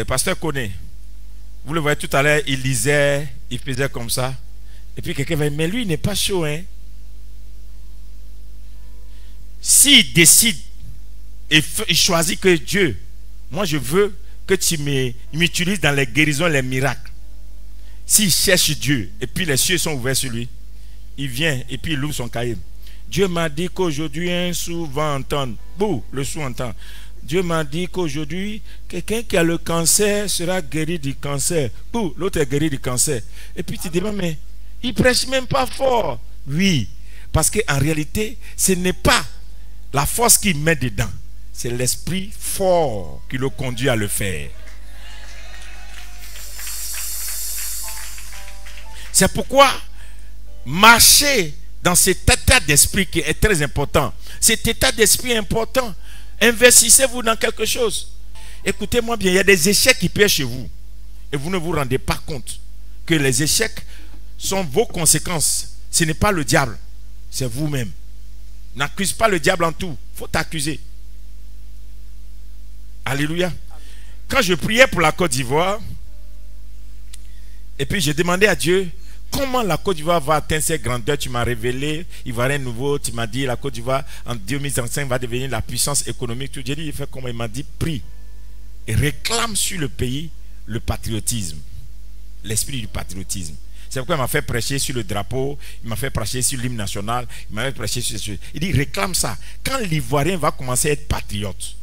pasteur Koné, vous le voyez tout à l'heure, il lisait, il faisait comme ça. Et puis quelqu'un va dire, mais lui il n'est pas chaud, hein. S'il décide et il choisit que Dieu, moi je veux que tu m'utilises dans les guérisons, les miracles. S'il cherche Dieu et puis les cieux sont ouverts sur lui, il vient et puis il ouvre son cahier. Dieu m'a dit qu'aujourd'hui un sourd va entendre. Bouh, le sourd entend. Dieu m'a dit qu'aujourd'hui, quelqu'un qui a le cancer sera guéri du cancer. Bouh, l'autre est guéri du cancer. Et puis tu te dis, mais il prêche même pas fort. Oui, parce qu'en réalité, ce n'est pas la force qu'il met dedans. C'est l'esprit fort qui le conduit à le faire. C'est pourquoi marcher dans cet état d'esprit qui est très important. Cet état d'esprit est important. Investissez-vous dans quelque chose. Écoutez-moi bien, il y a des échecs qui pèsent chez vous. Et vous ne vous rendez pas compte que les échecs sont vos conséquences. Ce n'est pas le diable, c'est vous-même. N'accuse pas le diable en tout. Il faut t'accuser. Alléluia. Quand je priais pour la Côte d'Ivoire, et puis j'ai demandé à Dieu, comment la Côte d'Ivoire va atteindre ses grandeurs? Tu m'as révélé, il va y avoir un nouveau, tu m'as dit la Côte d'Ivoire en 2035 va devenir la puissance économique. J'ai dit, il fait comment? Il m'a dit, prie et réclame sur le pays le patriotisme, l'esprit du patriotisme. C'est pourquoi il m'a fait prêcher sur le drapeau, il m'a fait prêcher sur l'hymne national, il m'a fait prêcher sur ces choses. Il dit, réclame ça. Quand l'Ivoirien va commencer à être patriote,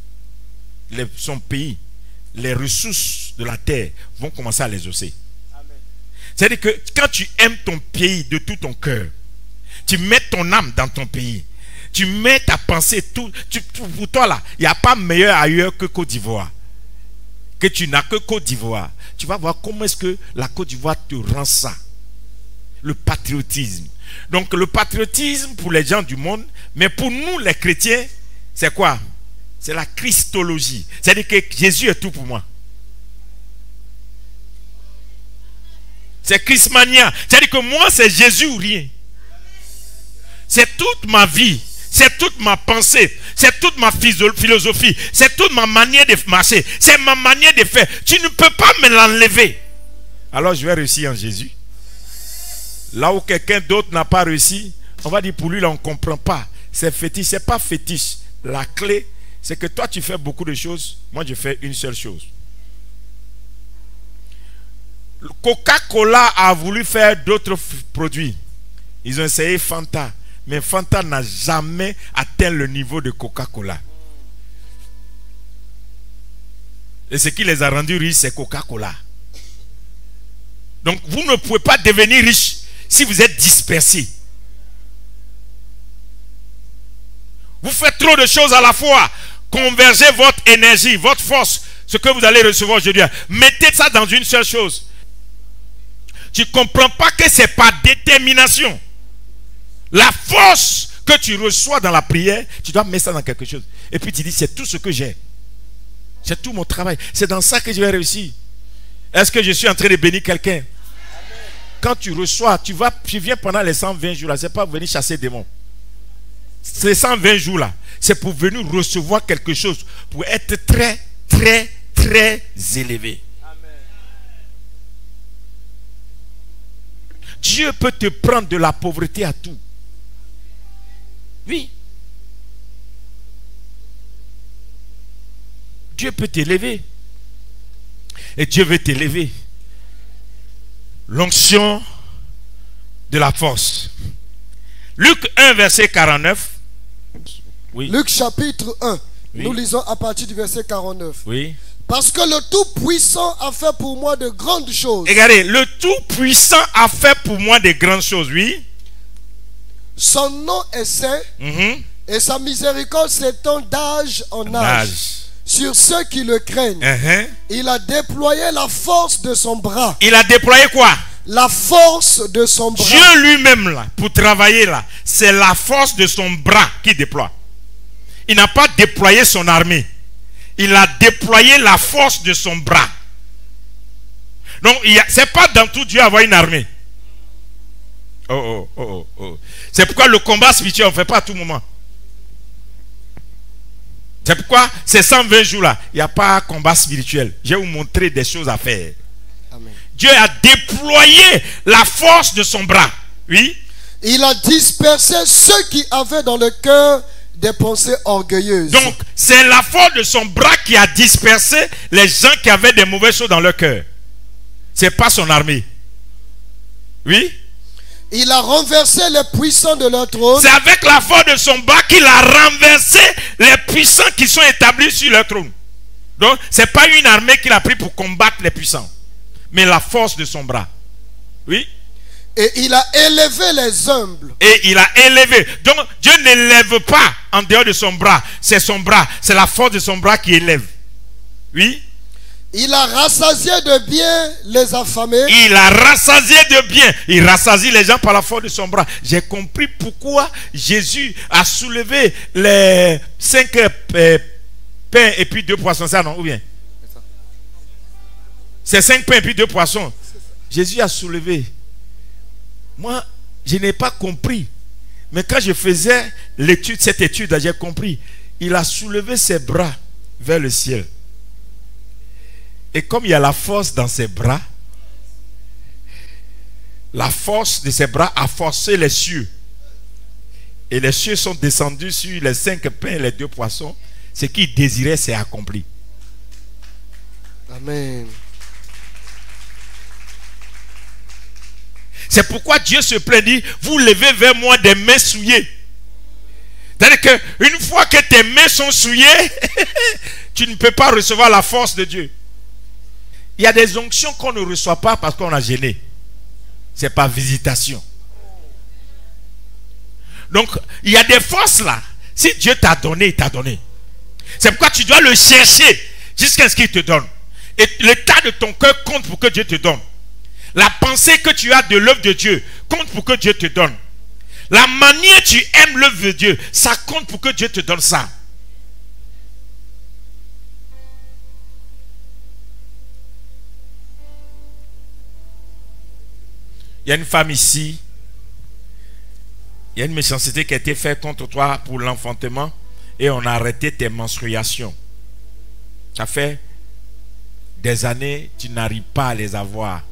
son pays, les ressources de la terre vont commencer à les hausser. C'est-à-dire que quand tu aimes ton pays de tout ton cœur, tu mets ton âme dans ton pays, tu mets ta pensée, pour toi là, il n'y a pas meilleur ailleurs que Côte d'Ivoire. Que tu n'as que Côte d'Ivoire. Tu vas voir comment est-ce que la Côte d'Ivoire te rend ça. Le patriotisme. Donc le patriotisme pour les gens du monde, mais pour nous les chrétiens, c'est quoi? C'est la christologie. C'est-à-dire que Jésus est tout pour moi. C'est Christmania. C'est-à-dire que moi, c'est Jésus ou rien. C'est toute ma vie. C'est toute ma pensée. C'est toute ma philosophie. C'est toute ma manière de marcher. C'est ma manière de faire. Tu ne peux pas me l'enlever. Alors je vais réussir en Jésus. Là où quelqu'un d'autre n'a pas réussi, on va dire pour lui, là, on ne comprend pas. C'est fétiche. Ce n'est pas fétiche. La clé, c'est que toi, tu fais beaucoup de choses. Moi, je fais une seule chose. Coca-Cola a voulu faire d'autres produits. Ils ont essayé Fanta. Mais Fanta n'a jamais atteint le niveau de Coca-Cola. Et ce qui les a rendus riches, c'est Coca-Cola. Donc vous ne pouvez pas devenir riche si vous êtes dispersé. Vous faites trop de choses à la fois. Convergez votre énergie, votre force, ce que vous allez recevoir aujourd'hui. Mettez ça dans une seule chose. Tu ne comprends pas que ce n'est pas détermination. La force que tu reçois dans la prière, tu dois mettre ça dans quelque chose. Et puis tu dis, c'est tout ce que j'ai. C'est tout mon travail. C'est dans ça que je vais réussir. Est-ce que je suis en train de bénir quelqu'un? Quand tu reçois, tu viens pendant les 120 jours là, ce n'est pas venir chasser des démons. Ces 120 jours là, c'est pour venir recevoir quelque chose, pour être très, très, très élevé. Dieu peut te prendre de la pauvreté à tout. Oui. Dieu peut t'élever. Et Dieu veut t'élever. L'onction de la force. Luc 1, verset 49. Oui. Luc chapitre 1. Oui. Nous lisons à partir du verset 49. Oui. Parce que le Tout-Puissant a fait pour moi de grandes choses. Regardez, le Tout-Puissant a fait pour moi de grandes choses, oui. Son nom est saint et sa miséricorde s'étend d'âge en âge. Sur ceux qui le craignent. Il a déployé la force de son bras. Il a déployé quoi? La force de son bras. Dieu lui-même, là, pour travailler là, c'est la force de son bras qui déploie. Il n'a pas déployé son armée. Il a déployé la force de son bras. Donc, c'est pas dans tout Dieu avoir une armée. C'est pourquoi le combat spirituel, on ne fait pas à tout moment. C'est pourquoi ces 120 jours-là, il n'y a pas combat spirituel. Je vais vous montrer des choses à faire. Amen. Dieu a déployé la force de son bras. Oui. Il a dispersé ceux qui avaient dans le cœur des pensées orgueilleuses. Donc, c'est la force de son bras qui a dispersé les gens qui avaient des mauvaises choses dans leur cœur. Ce n'est pas son armée. Oui. Il a renversé les puissants de leur trône. C'est avec la force de son bras qu'il a renversé les puissants qui sont établis sur leur trône. Donc, ce n'est pas une armée qu'il a pris pour combattre les puissants, mais la force de son bras. Oui. Et il a élevé les humbles. Et il a élevé. Donc, Dieu n'élève pas en dehors de son bras. C'est son bras. C'est la force de son bras qui élève. Oui. Il a rassasié de bien les affamés. Il a rassasié de bien. Il rassasie les gens par la force de son bras. J'ai compris pourquoi Jésus a soulevé les 5 pains et puis 2 poissons. Ça, non? Ou bien? C'est 5 pains et puis 2 poissons. Jésus a soulevé. Moi, je n'ai pas compris. Mais quand je faisais l'étude, cette étude, j'ai compris. Il a soulevé ses bras vers le ciel. Et comme il y a la force dans ses bras, la force de ses bras a forcé les cieux. Et les cieux sont descendus sur les 5 pains et les 2 poissons. Ce qu'il désirait, c'est accompli. Amen. C'est pourquoi Dieu se plaint, dit, vous levez vers moi des mains souillées. C'est-à-dire qu'une fois que tes mains sont souillées, tu ne peux pas recevoir la force de Dieu. Il y a des onctions qu'on ne reçoit pas parce qu'on a gêné. C'est par visitation. Donc, il y a des forces là. Si Dieu t'a donné, il t'a donné. C'est pourquoi tu dois le chercher jusqu'à ce qu'il te donne. Et l'état de ton cœur compte pour que Dieu te donne. La pensée que tu as de l'œuvre de Dieu compte pour que Dieu te donne. La manière tu aimes l'œuvre de Dieu, ça compte pour que Dieu te donne ça. Il y a une femme ici. Il y a une méchanceté qui a été faite contre toi pour l'enfantement et on a arrêté tes menstruations. Ça fait des années, tu n'arrives pas à les avoir.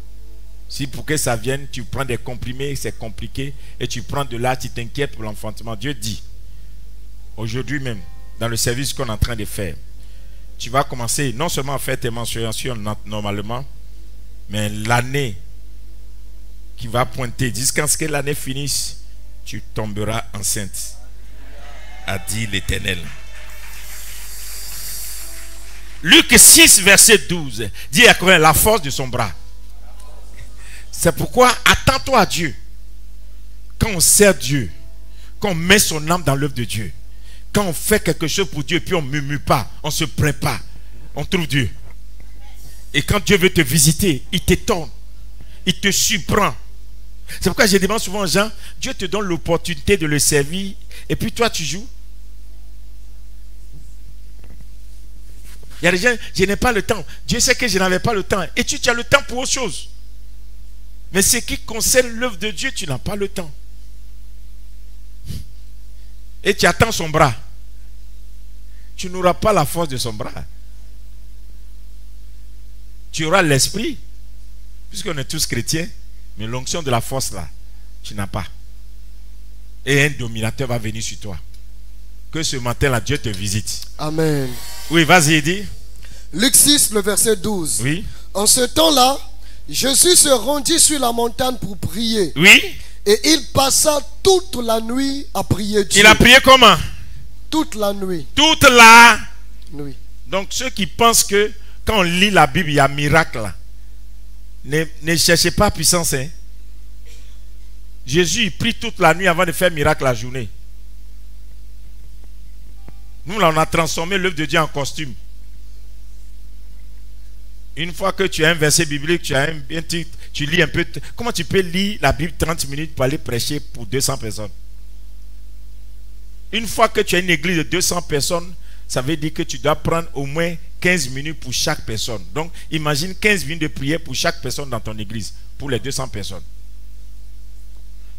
Si pour que ça vienne, tu prends des comprimés, c'est compliqué, et tu prends de là, tu t'inquiètes pour l'enfantement. Dieu dit, aujourd'hui même, dans le service qu'on est en train de faire, tu vas commencer non seulement à faire tes menstruations normalement, mais l'année qui va pointer, jusqu'à ce que l'année finisse, tu tomberas enceinte, a dit l'Éternel. Luc 6, verset 12, dit à Corinthiens, la force de son bras. C'est pourquoi attends-toi à Dieu. Quand on sert Dieu, quand on met son âme dans l'œuvre de Dieu, quand on fait quelque chose pour Dieu, puis on ne murmure pas, on ne se plaint pas, on trouve Dieu. Et quand Dieu veut te visiter, il t'étonne, il te surprend. C'est pourquoi je demande souvent aux gens, Dieu te donne l'opportunité de le servir, et puis toi tu joues. Il y a des gens, je n'ai pas le temps. Dieu sait que je n'avais pas le temps. Et tu as le temps pour autre chose. Mais ce qui concerne l'œuvre de Dieu, tu n'as pas le temps. Et tu attends son bras. Tu n'auras pas la force de son bras. Tu auras l'esprit, puisqu'on est tous chrétiens, mais l'onction de la force là, tu n'as pas. Et un dominateur va venir sur toi. Que ce matin-là, Dieu te visite. Amen. Oui, vas-y, dis. Luc 6, le verset 12. Oui. En ce temps-là, Jésus se rendit sur la montagne pour prier. Oui. Et il passa toute la nuit à prier Dieu. Il a prié comment? Toute la nuit. Toute la nuit. Donc ceux qui pensent que quand on lit la Bible, il y a miracle là, ne cherchez pas puissance. Hein? Jésus il prie toute la nuit avant de faire miracle la journée. Nous là on a transformé l'œuvre de Dieu en costume. Une fois que tu as un verset biblique, tu as un titre, tu lis un peu. Comment tu peux lire la Bible 30 minutes pour aller prêcher pour 200 personnes? Une fois que tu as une église de 200 personnes, ça veut dire que tu dois prendre au moins 15 minutes pour chaque personne. Donc, imagine 15 minutes de prière pour chaque personne dans ton église, pour les 200 personnes.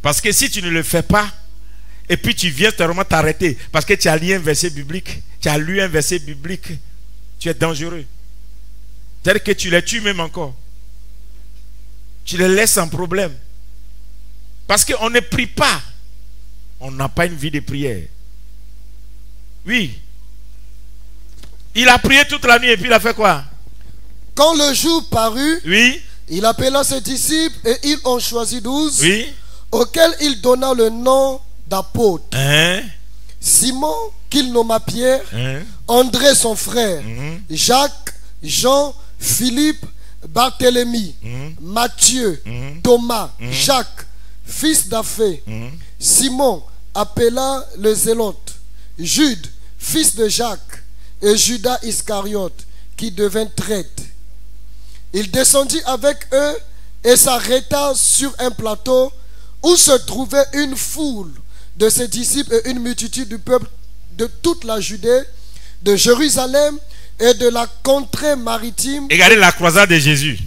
Parce que si tu ne le fais pas, et puis tu viens vraiment t'arrêter, parce que tu as lu un verset biblique, tu es dangereux. C'est-à-dire que tu les tues même encore. Tu les laisses sans problème. Parce qu'on ne prie pas. On n'a pas une vie de prière. Oui. Il a prié toute la nuit et puis il a fait quoi? Quand le jour parut, oui, il appela ses disciples et ils ont choisi 12, oui, auxquels il donna le nom d'apôtres. Simon, qu'il nomma Pierre, André son frère, Jacques, Jean, Philippe, Barthélemy, Matthieu, Thomas, Jacques, fils d'Aphée, Simon, appela le Zélote, Jude, fils de Jacques, et Judas Iscariote, qui devint traître. Il descendit avec eux et s'arrêta sur un plateau où se trouvait une foule de ses disciples et une multitude du peuple de toute la Judée, de Jérusalem et de la contrée maritime. Regardez la croisade de Jésus.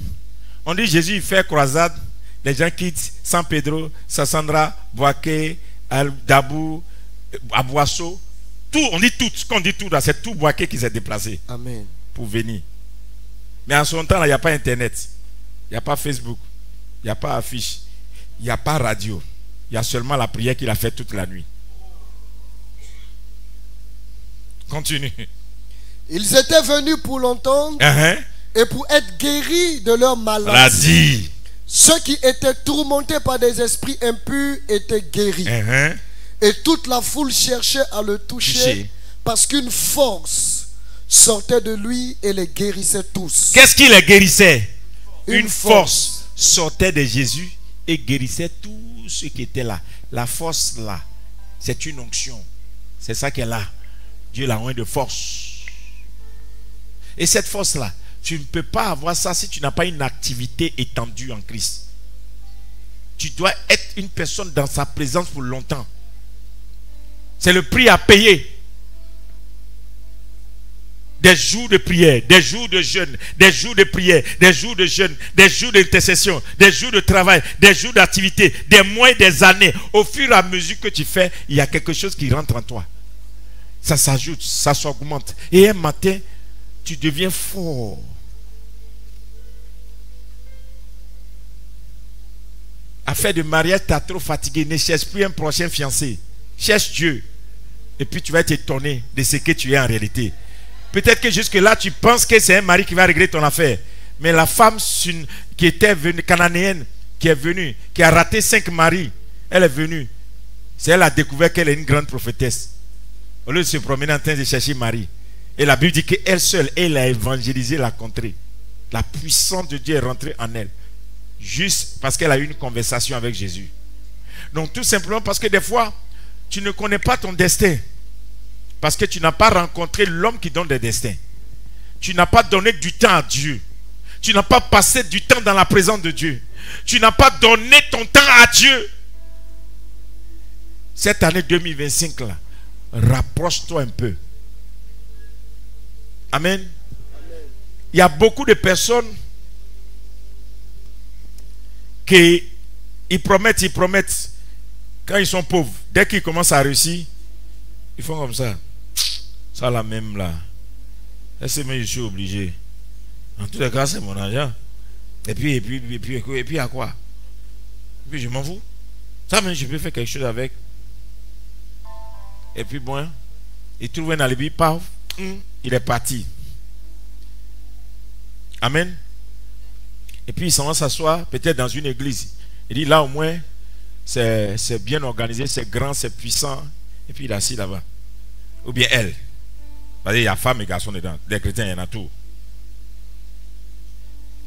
On dit Jésus il fait croisade, les gens quittent San Pedro, Sassandra, Boaké, Dabou, Abouasso. Tout, on dit tout, ce qu'on dit tout là, c'est tout Boaké qui s'est déplacé. Amen. Pour venir. Mais en son temps, il n'y a pas Internet, il n'y a pas Facebook, il n'y a pas affiche, il n'y a pas radio. Il y a seulement la prière qu'il a faite toute la nuit. Continue. Ils étaient venus pour l'entendre et pour être guéris de leur maladie. Ceux qui étaient tourmentés par des esprits impurs étaient guéris. Et toute la foule cherchait à le toucher parce qu'une force sortait de lui et les guérissait tous. Qu'est-ce qui les guérissait? Une force sortait de Jésus et guérissait tous ceux qui étaient là. La force là, c'est une onction. C'est ça qu'elle a. Dieu l'a oint de force. Et cette force là, tu ne peux pas avoir ça si tu n'as pas une activité étendue en Christ. Tu dois être une personne dans sa présence pour longtemps. C'est le prix à payer. Des jours de prière, des jours de jeûne, des jours de prière, des jours de jeûne, des jours d'intercession, des jours de travail, des jours d'activité, des mois et des années. Au fur et à mesure que tu fais, il y a quelque chose qui rentre en toi. Ça s'ajoute, ça s'augmente. Et un matin, tu deviens fort. Affaire de mariage, tu es trop fatigué. Ne cherche plus un prochain fiancé. Cherche Dieu. Et puis tu vas être étonné de ce que tu es en réalité. Peut-être que jusque-là, tu penses que c'est un mari qui va régler ton affaire. Mais la femme qui était venue, cananéenne, qui est venue, qui a raté 5 maris, elle est venue. C'est elle qui a découvert qu'elle est une grande prophétesse. Au lieu de se promener en train de chercher Marie. Et la Bible dit qu'elle seule, elle a évangélisé la contrée. La puissance de Dieu est rentrée en elle. Juste parce qu'elle a eu une conversation avec Jésus. Donc tout simplement parce que des fois, tu ne connais pas ton destin. Parce que tu n'as pas rencontré l'homme qui donne des destins. Tu n'as pas donné du temps à Dieu. Tu n'as pas passé du temps dans la présence de Dieu. Tu n'as pas donné ton temps à Dieu. Cette année 2025 là, rapproche-toi un peu. Amen. Il y a beaucoup de personnes qui ils promettent. Quand ils sont pauvres, dès qu'ils commencent à réussir, ils font comme ça. Ça là même là. Est-ce que je suis obligé? En tous les cas, c'est mon argent. Et puis à quoi? Et puis je m'en fous. Ça même, je peux faire quelque chose avec. Et puis bon, il trouve un alibi, paf, il est parti. Amen. Et puis il s'en va s'asseoir, peut-être dans une église. Il dit là au moins, c'est bien organisé, c'est grand, c'est puissant. Et puis il est assis là-bas. Ou bien elle. Parce qu'il y a femme et garçon dedans. Les chrétiens, il y en a tout.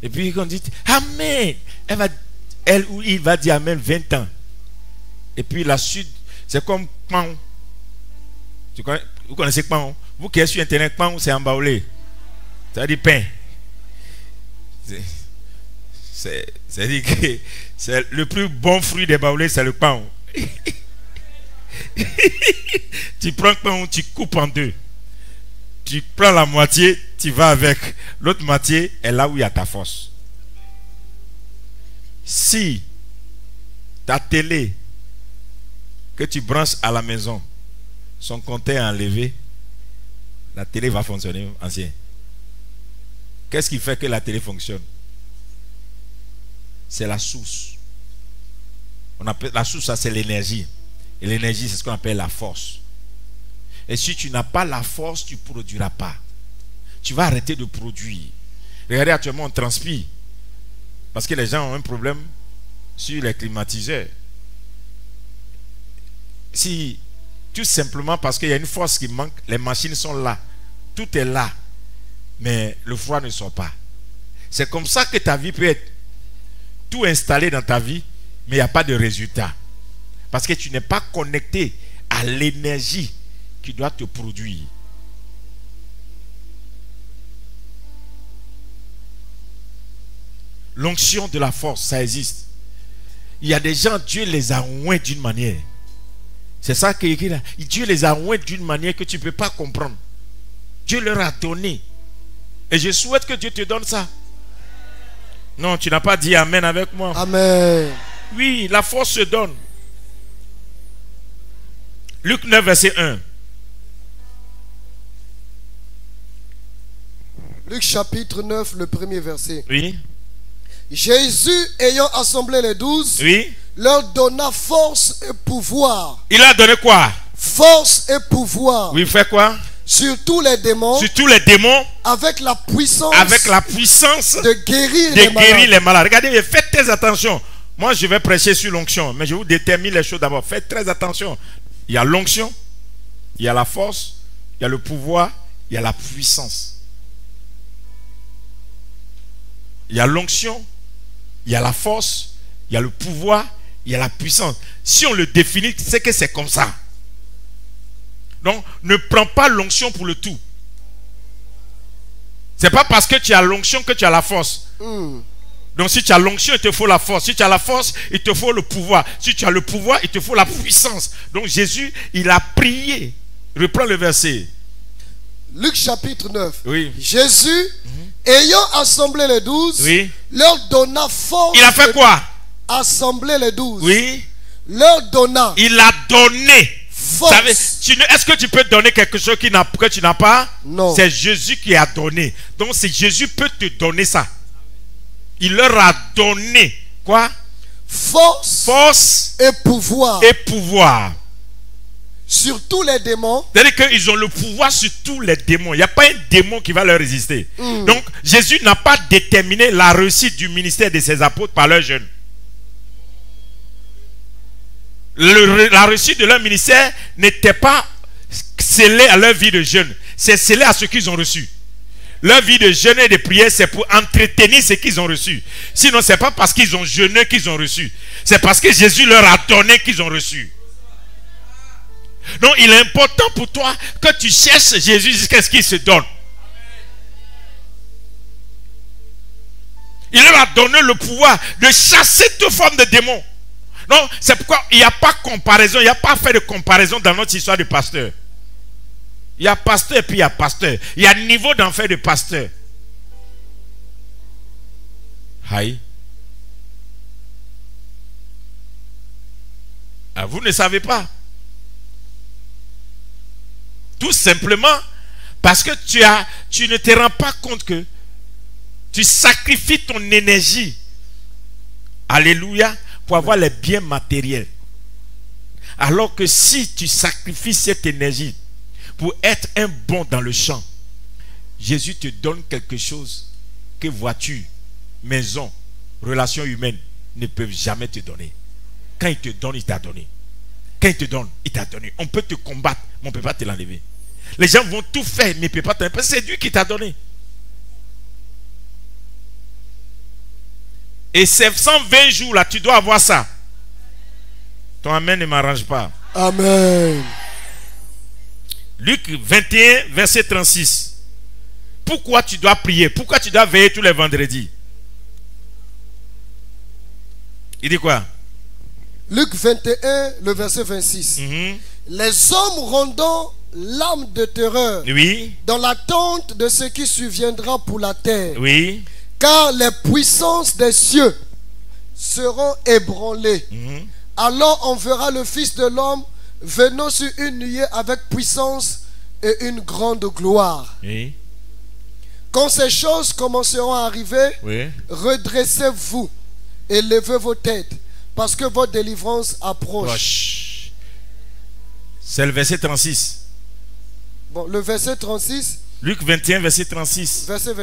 Et puis quand on dit Amen, elle ou il va dire Amen 20 ans. Et puis la suite, c'est comme Pan. Vous connaissez Pan? Vous qui êtes sur internet, Pan, c'est embaoulé. Ça dit pain. C'est-à-dire que c'est le plus bon fruit des baoulés, c'est le pain. Tu prends le pain, tu coupes en deux. Tu prends la moitié, tu vas avec. L'autre moitié est là où il y a ta force. Si ta télé que tu branches à la maison, son compteur est enlevé, la télé va fonctionner, ancien. Qu'est-ce qui fait que la télé fonctionne? C'est la source. On appelle, la source, ça c'est l'énergie. Et l'énergie, c'est ce qu'on appelle la force. Et si tu n'as pas la force, tu ne produiras pas. Tu vas arrêter de produire. Regardez, actuellement, on transpire. Parce que les gens ont un problème sur les climatiseurs. Si, tout simplement parce qu'il y a une force qui manque, les machines sont là. Tout est là. Mais le froid ne sort pas. C'est comme ça que ta vie peut être tout installé dans ta vie, mais il n'y a pas de résultat. Parce que tu n'es pas connecté à l'énergie qui doit te produire. L'onction de la force, ça existe. Il y a des gens, Dieu les a oints d'une manière. C'est ça qu'il écrit là. Dieu les a oints d'une manière que tu ne peux pas comprendre. Dieu leur a donné. Et je souhaite que Dieu te donne ça. Non, tu n'as pas dit Amen avec moi. Amen. Oui, la force se donne. Luc 9, verset 1. Luc chapitre 9, le premier verset. Oui. Jésus, ayant assemblé les 12, oui, leur donna force et pouvoir. Il a donné quoi? Force et pouvoir. Oui, il fait quoi? Sur tous les démons. Sur tous les démons. Avec la puissance. Avec la puissance de guérir les malades. Regardez, faites très attention. Moi, je vais prêcher sur l'onction, mais je vous détermine les choses d'abord. Faites très attention. Il y a l'onction, il y a la force, il y a le pouvoir, il y a la puissance. Il y a l'onction, il y a la force, il y a le pouvoir, il y a la puissance. Si on le définit, c'est que c'est comme ça. Donc, ne prends pas l'onction pour le tout. C'est pas parce que tu as l'onction que tu as la force. Donc, si tu as l'onction, il te faut la force. Si tu as la force, il te faut le pouvoir. Si tu as le pouvoir, il te faut la puissance. Donc, Jésus, il a prié. Reprends le verset. Luc chapitre 9. Oui. Jésus, ayant assemblé les 12, oui, leur donna force. Il a fait quoi? Assembler les 12. Oui. Leur donna. Il a donné. Force. Est-ce que tu peux donner quelque chose que tu n'as pas? Non. C'est Jésus qui a donné. Donc, c'est Jésus peut te donner ça. Il leur a donné quoi? Force. Force et pouvoir. Et pouvoir. Sur tous les démons. C'est-à-dire qu'ils ont le pouvoir sur tous les démons. Il n'y a pas un démon qui va leur résister. Donc, Jésus n'a pas déterminé la réussite du ministère de ses apôtres par leur jeûne. La réussite de leur ministère n'était pas scellée à leur vie de jeûne. C'est scellé à ce qu'ils ont reçu. Leur vie de jeûne et de prière, c'est pour entretenir ce qu'ils ont reçu. Sinon, ce n'est pas parce qu'ils ont jeûné qu'ils ont reçu. C'est parce que Jésus leur a donné qu'ils ont reçu. Donc, il est important pour toi que tu cherches Jésus jusqu'à ce qu'il se donne. Il leur a donné le pouvoir de chasser toute forme de démons. Donc, c'est pourquoi il n'y a pas comparaison, il n'y a pas fait de comparaison dans notre histoire de pasteur. Il y a pasteur et puis il y a pasteur. Il y a niveau d'enfer de pasteur. Aïe. Ah, vous ne savez pas. Tout simplement parce que tu ne te rends pas compte que tu sacrifies ton énergie. Alléluia. Pour avoir les biens matériels. Alors que si tu sacrifies cette énergie pour être un bon dans le champ, Jésus te donne quelque chose que voiture, maison, relations humaines ne peuvent jamais te donner. Quand il te donne, il t'a donné. Quand il te donne, il t'a donné. On peut te combattre, mais on ne peut pas te l'enlever. Les gens vont tout faire, mais ils ne peuvent pas te l'enlever. Parce que c'est Dieu qui t'a donné. Et ces 120 jours là, tu dois avoir ça. Ton amen ne m'arrange pas. Amen. Luc 21, verset 36. Pourquoi tu dois prier? Pourquoi tu dois veiller tous les vendredis? Il dit quoi? Luc 21, le verset 26. Les hommes rondant l'âme de terreur, oui, dans l'attente de ce qui surviendra pour la terre. Oui. Car les puissances des cieux seront ébranlées. Alors on verra le Fils de l'homme venant sur une nuée avec puissance et une grande gloire. Oui. Quand ces choses commenceront à arriver, Oui. redressez-vous et levez vos têtes, parce que votre délivrance approche. C'est le verset 36. Bon, le verset 36. Luc 21, verset 36. Verset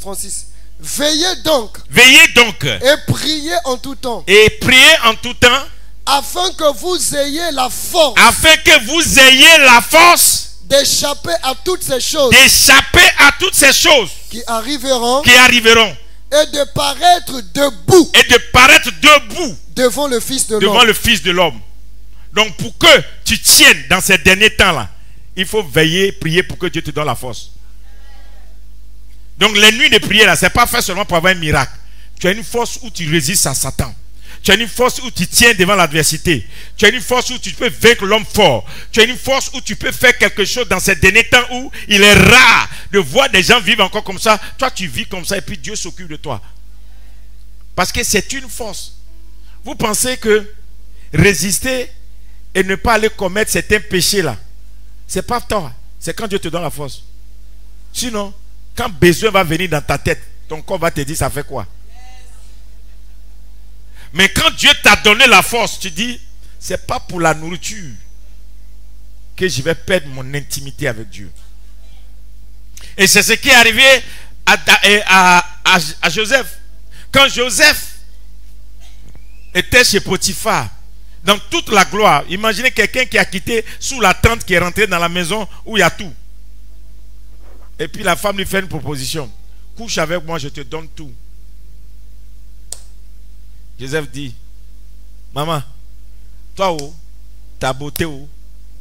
36. Veillez donc. Veillez donc. Et priez en tout temps. Et priez en tout temps. Afin que vous ayez la force. Afin que vous ayez la force. D'échapper à toutes ces choses. D'échapper à toutes ces choses. Qui arriveront. Qui arriveront. Et de paraître debout. Et de paraître debout. Devant le Fils de l'homme. Devant le Fils de l'homme. Donc pour que tu tiennes dans ces derniers temps-là, il faut veiller, prier pour que Dieu te donne la force. Donc les nuits de prière là, c'est pas fait seulement pour avoir un miracle. Tu as une force où tu résistes à Satan. Tu as une force où tu tiens devant l'adversité. Tu as une force où tu peux vaincre l'homme fort. Tu as une force où tu peux faire quelque chose dans ces derniers temps où il est rare de voir des gens vivre encore comme ça. Toi tu vis comme ça et puis Dieu s'occupe de toi. Parce que c'est une force. Vous pensez que résister et ne pas aller commettre certains péchés là, c'est pas toi. C'est quand Dieu te donne la force. Sinon, quand besoin va venir dans ta tête, ton corps va te dire ça fait quoi? Mais quand Dieu t'a donné la force, tu dis, c'est pas pour la nourriture que je vais perdre mon intimité avec Dieu. Et c'est ce qui est arrivé à Joseph. Quand Joseph était chez Potiphar, dans toute la gloire, imaginez quelqu'un qui a quitté sous la tente, qui est rentré dans la maison où il y a tout. Et puis la femme lui fait une proposition. Couche avec moi, je te donne tout. Joseph dit, maman, toi, oh, ta beauté, oh,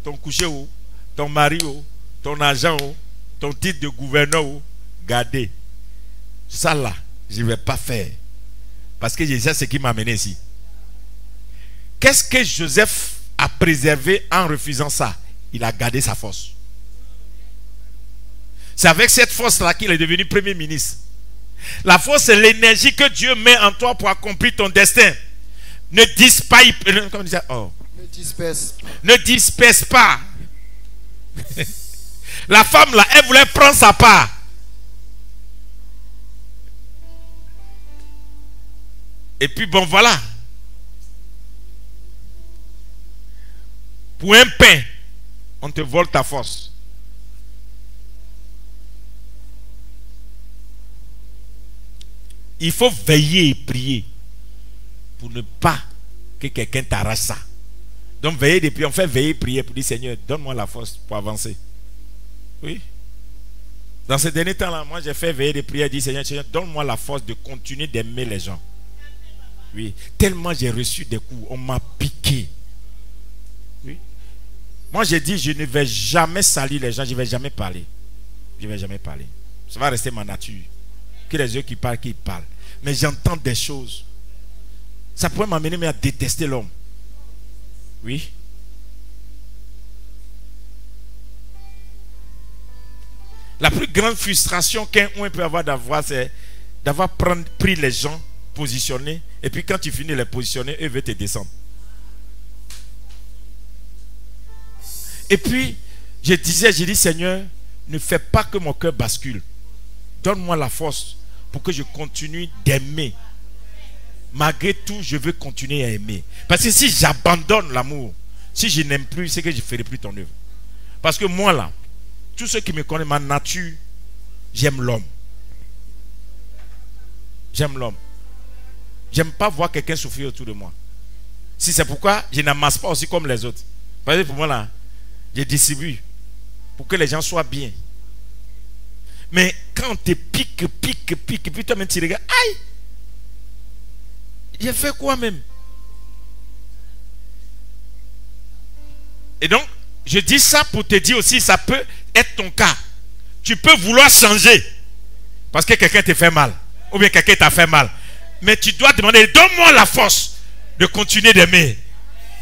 ton coucher, oh, ton mari, oh, ton argent, oh, ton titre de gouverneur, oh, gardez. Ça là, je ne vais pas faire. Parce que je sais ce qui m'a amené ici. Qu'est-ce que Joseph a préservé en refusant ça? Il a gardé sa force. C'est avec cette force-là qu'il est devenu premier ministre. La force, c'est l'énergie que Dieu met en toi pour accomplir ton destin. Ne disperse pas. Oh. Ne disperse pas. La femme là, elle voulait prendre sa part. Et puis bon, voilà. Pour un pain, on te vole ta force. Il faut veiller et prier pour ne pas que quelqu'un t'arrache ça. Donc veiller et prier, on fait veiller et prier pour dire Seigneur, donne-moi la force pour avancer. Oui. Dans ces derniers temps-là, moi j'ai fait veiller et prier et dire Seigneur, donne-moi la force de continuer d'aimer les gens. Oui. Tellement j'ai reçu des coups, on m'a piqué. Oui. Moi j'ai dit je ne vais jamais salir les gens, je ne vais jamais parler. Je ne vais jamais parler. Ça va rester ma nature. Que les yeux qui parlent, qu'ils parlent. Mais j'entends des choses. Ça pourrait m'amener à détester l'homme. Oui. La plus grande frustration qu'un peut avoir c'est d'avoir pris les gens, positionnés, et puis quand tu finis de les positionner, eux veulent te descendre. Et puis, j'ai dit Seigneur, ne fais pas que mon cœur bascule. Donne-moi la force pour que je continue d'aimer. Malgré tout, je veux continuer à aimer. Parce que si j'abandonne l'amour, Si je n'aime plus, c'est que je ne ferai plus ton œuvre. Parce que moi là, tous ceux qui me connaissent, ma nature, j'aime l'homme. J'aime l'homme. J'aime pas voir quelqu'un souffrir autour de moi. Si c'est pourquoi je n'amasse pas aussi comme les autres. Parce que pour moi là, je distribue pour que les gens soient bien. Mais quand on te pique, puis toi-même tu regardes, aïe, j'ai fait quoi même? Et donc, je dis ça pour te dire aussi, ça peut être ton cas. Tu peux vouloir changer parce que quelqu'un te fait mal, ou bien quelqu'un t'a fait mal. Mais tu dois demander, donne-moi la force de continuer d'aimer.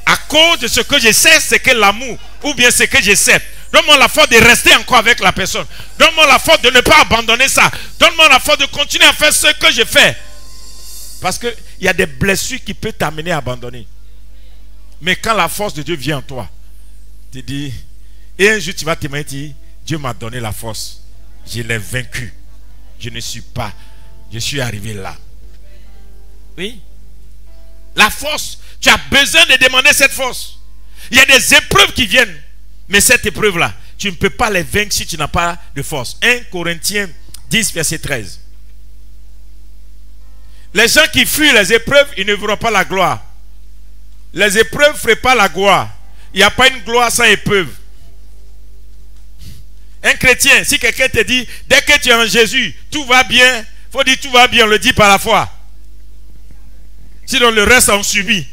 À cause de ce que je sais, c'est que l'amour, ou bien ce que je sais. Donne-moi la force de rester encore avec la personne. Donne-moi la force de ne pas abandonner ça. Donne-moi la force de continuer à faire ce que je fais. Parce qu'il y a des blessures qui peuvent t'amener à abandonner. Mais quand la force de Dieu vient en toi, tu dis, et un jour tu vas te dire, Dieu m'a donné la force. Je l'ai vaincu. Je ne suis pas. Je suis arrivé là. Oui. La force. Tu as besoin de demander cette force. Il y a des épreuves qui viennent. Mais cette épreuve-là, tu ne peux pas les vaincre si tu n'as pas de force. 1 Corinthiens 10, verset 13. Les gens qui fuient les épreuves, ils ne verront pas la gloire. Les épreuves ne feront pas la gloire. Il n'y a pas une gloire sans épreuve. Un chrétien, si quelqu'un te dit, dès que tu es en Jésus, tout va bien, il faut dire tout va bien, on le dit par la foi. Sinon le reste on subit.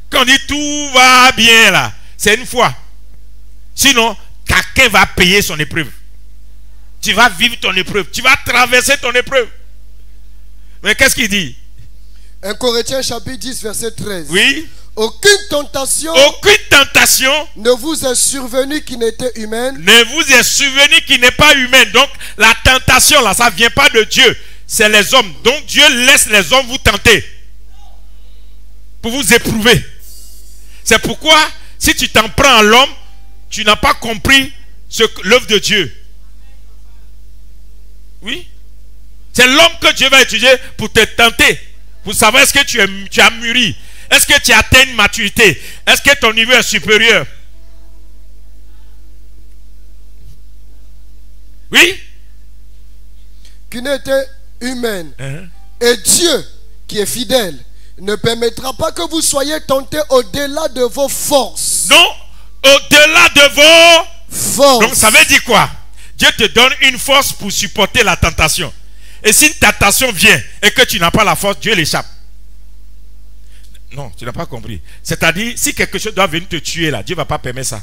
Quand on dit tout va bien là, c'est une foi. Sinon, quelqu'un va payer son épreuve. Tu vas vivre ton épreuve. Tu vas traverser ton épreuve. Mais qu'est-ce qu'il dit? 1 Corinthiens chapitre 10 verset 13. Oui. Aucune tentation ne vous est survenue qui n'était humaine. Ne vous est survenue qui n'est pas humaine. Donc la tentation là, ça ne vient pas de Dieu. C'est les hommes. Donc Dieu laisse les hommes vous tenter. Pour vous éprouver. C'est pourquoi si tu t'en prends à l'homme, tu n'as pas compris l'œuvre de Dieu. Oui. C'est l'homme que Dieu va utiliser pour te tenter. Pour savoir est-ce que tu as mûri. Est-ce que tu as atteint une maturité. Est-ce que ton niveau est supérieur. Oui. Qui n'était humaine. Et Dieu, qui est fidèle, ne permettra pas que vous soyez tentés au-delà de vos forces. Non. Au-delà de vos forces. Donc ça veut dire quoi? Dieu te donne une force pour supporter la tentation. Et si une tentation vient et que tu n'as pas la force, Dieu l'échappe. Non, tu n'as pas compris. C'est-à-dire, si quelque chose doit venir te tuer là, Dieu ne va pas permettre ça.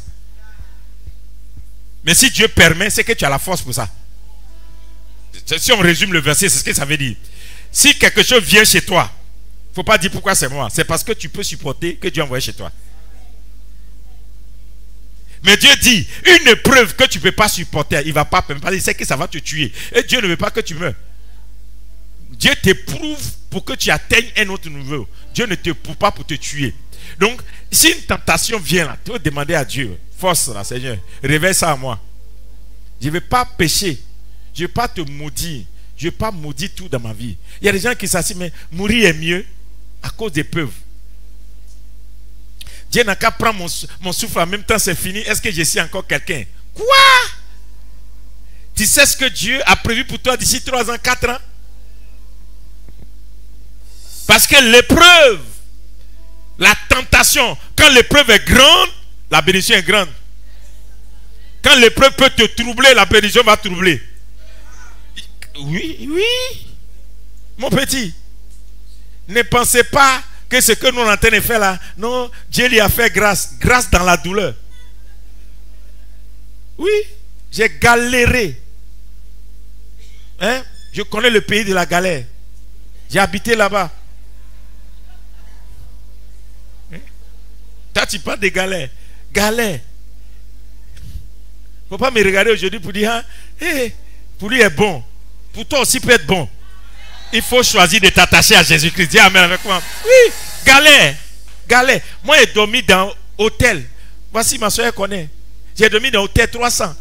Mais si Dieu permet, c'est que tu as la force pour ça. Si on résume le verset, c'est ce que ça veut dire. Si quelque chose vient chez toi, il ne faut pas dire pourquoi c'est moi. C'est parce que tu peux supporter que Dieu envoie chez toi. Mais Dieu dit, une épreuve que tu ne peux pas supporter, il ne va pas permettre. Il sait que ça va te tuer. Et Dieu ne veut pas que tu meurs. Dieu t'éprouve pour que tu atteignes un autre niveau. Dieu ne t'éprouve pas pour te tuer. Donc, si une tentation vient là, tu vas demander à Dieu, force là, Seigneur, réveille ça à moi. Je ne vais pas pécher. Je ne vais pas te maudire. Je ne vais pas maudire tout dans ma vie. Il y a des gens qui s'assient, mais mourir est mieux à cause des preuves. Dieu n'a qu'à prendre mon souffle en même temps, c'est fini. Est-ce que je suis encore quelqu'un? Quoi? Tu sais ce que Dieu a prévu pour toi d'ici 3 ans, 4 ans? Parce que l'épreuve, la tentation, quand l'épreuve est grande, la bénédiction est grande. Quand l'épreuve peut te troubler, la bénédiction va troubler. Oui, oui. Mon petit, ne pensez pas que ce que nous sommes en train de faire là, non, Dieu lui a fait grâce. Grâce dans la douleur. Oui, j'ai galéré. Hein? Je connais le pays de la galère. J'ai habité là-bas. Toi, tu parles de galère. Galère. Il ne faut pas me regarder aujourd'hui pour dire, hein, hey, pour lui est bon. Pour toi aussi peut être bon. Il faut choisir de t'attacher à Jésus-Christ. Dis amen avec moi. Oui, galère. Galère. Moi, j'ai dormi dans hôtel. Voici ma soeur connaît. J'ai dormi dans hôtel 300.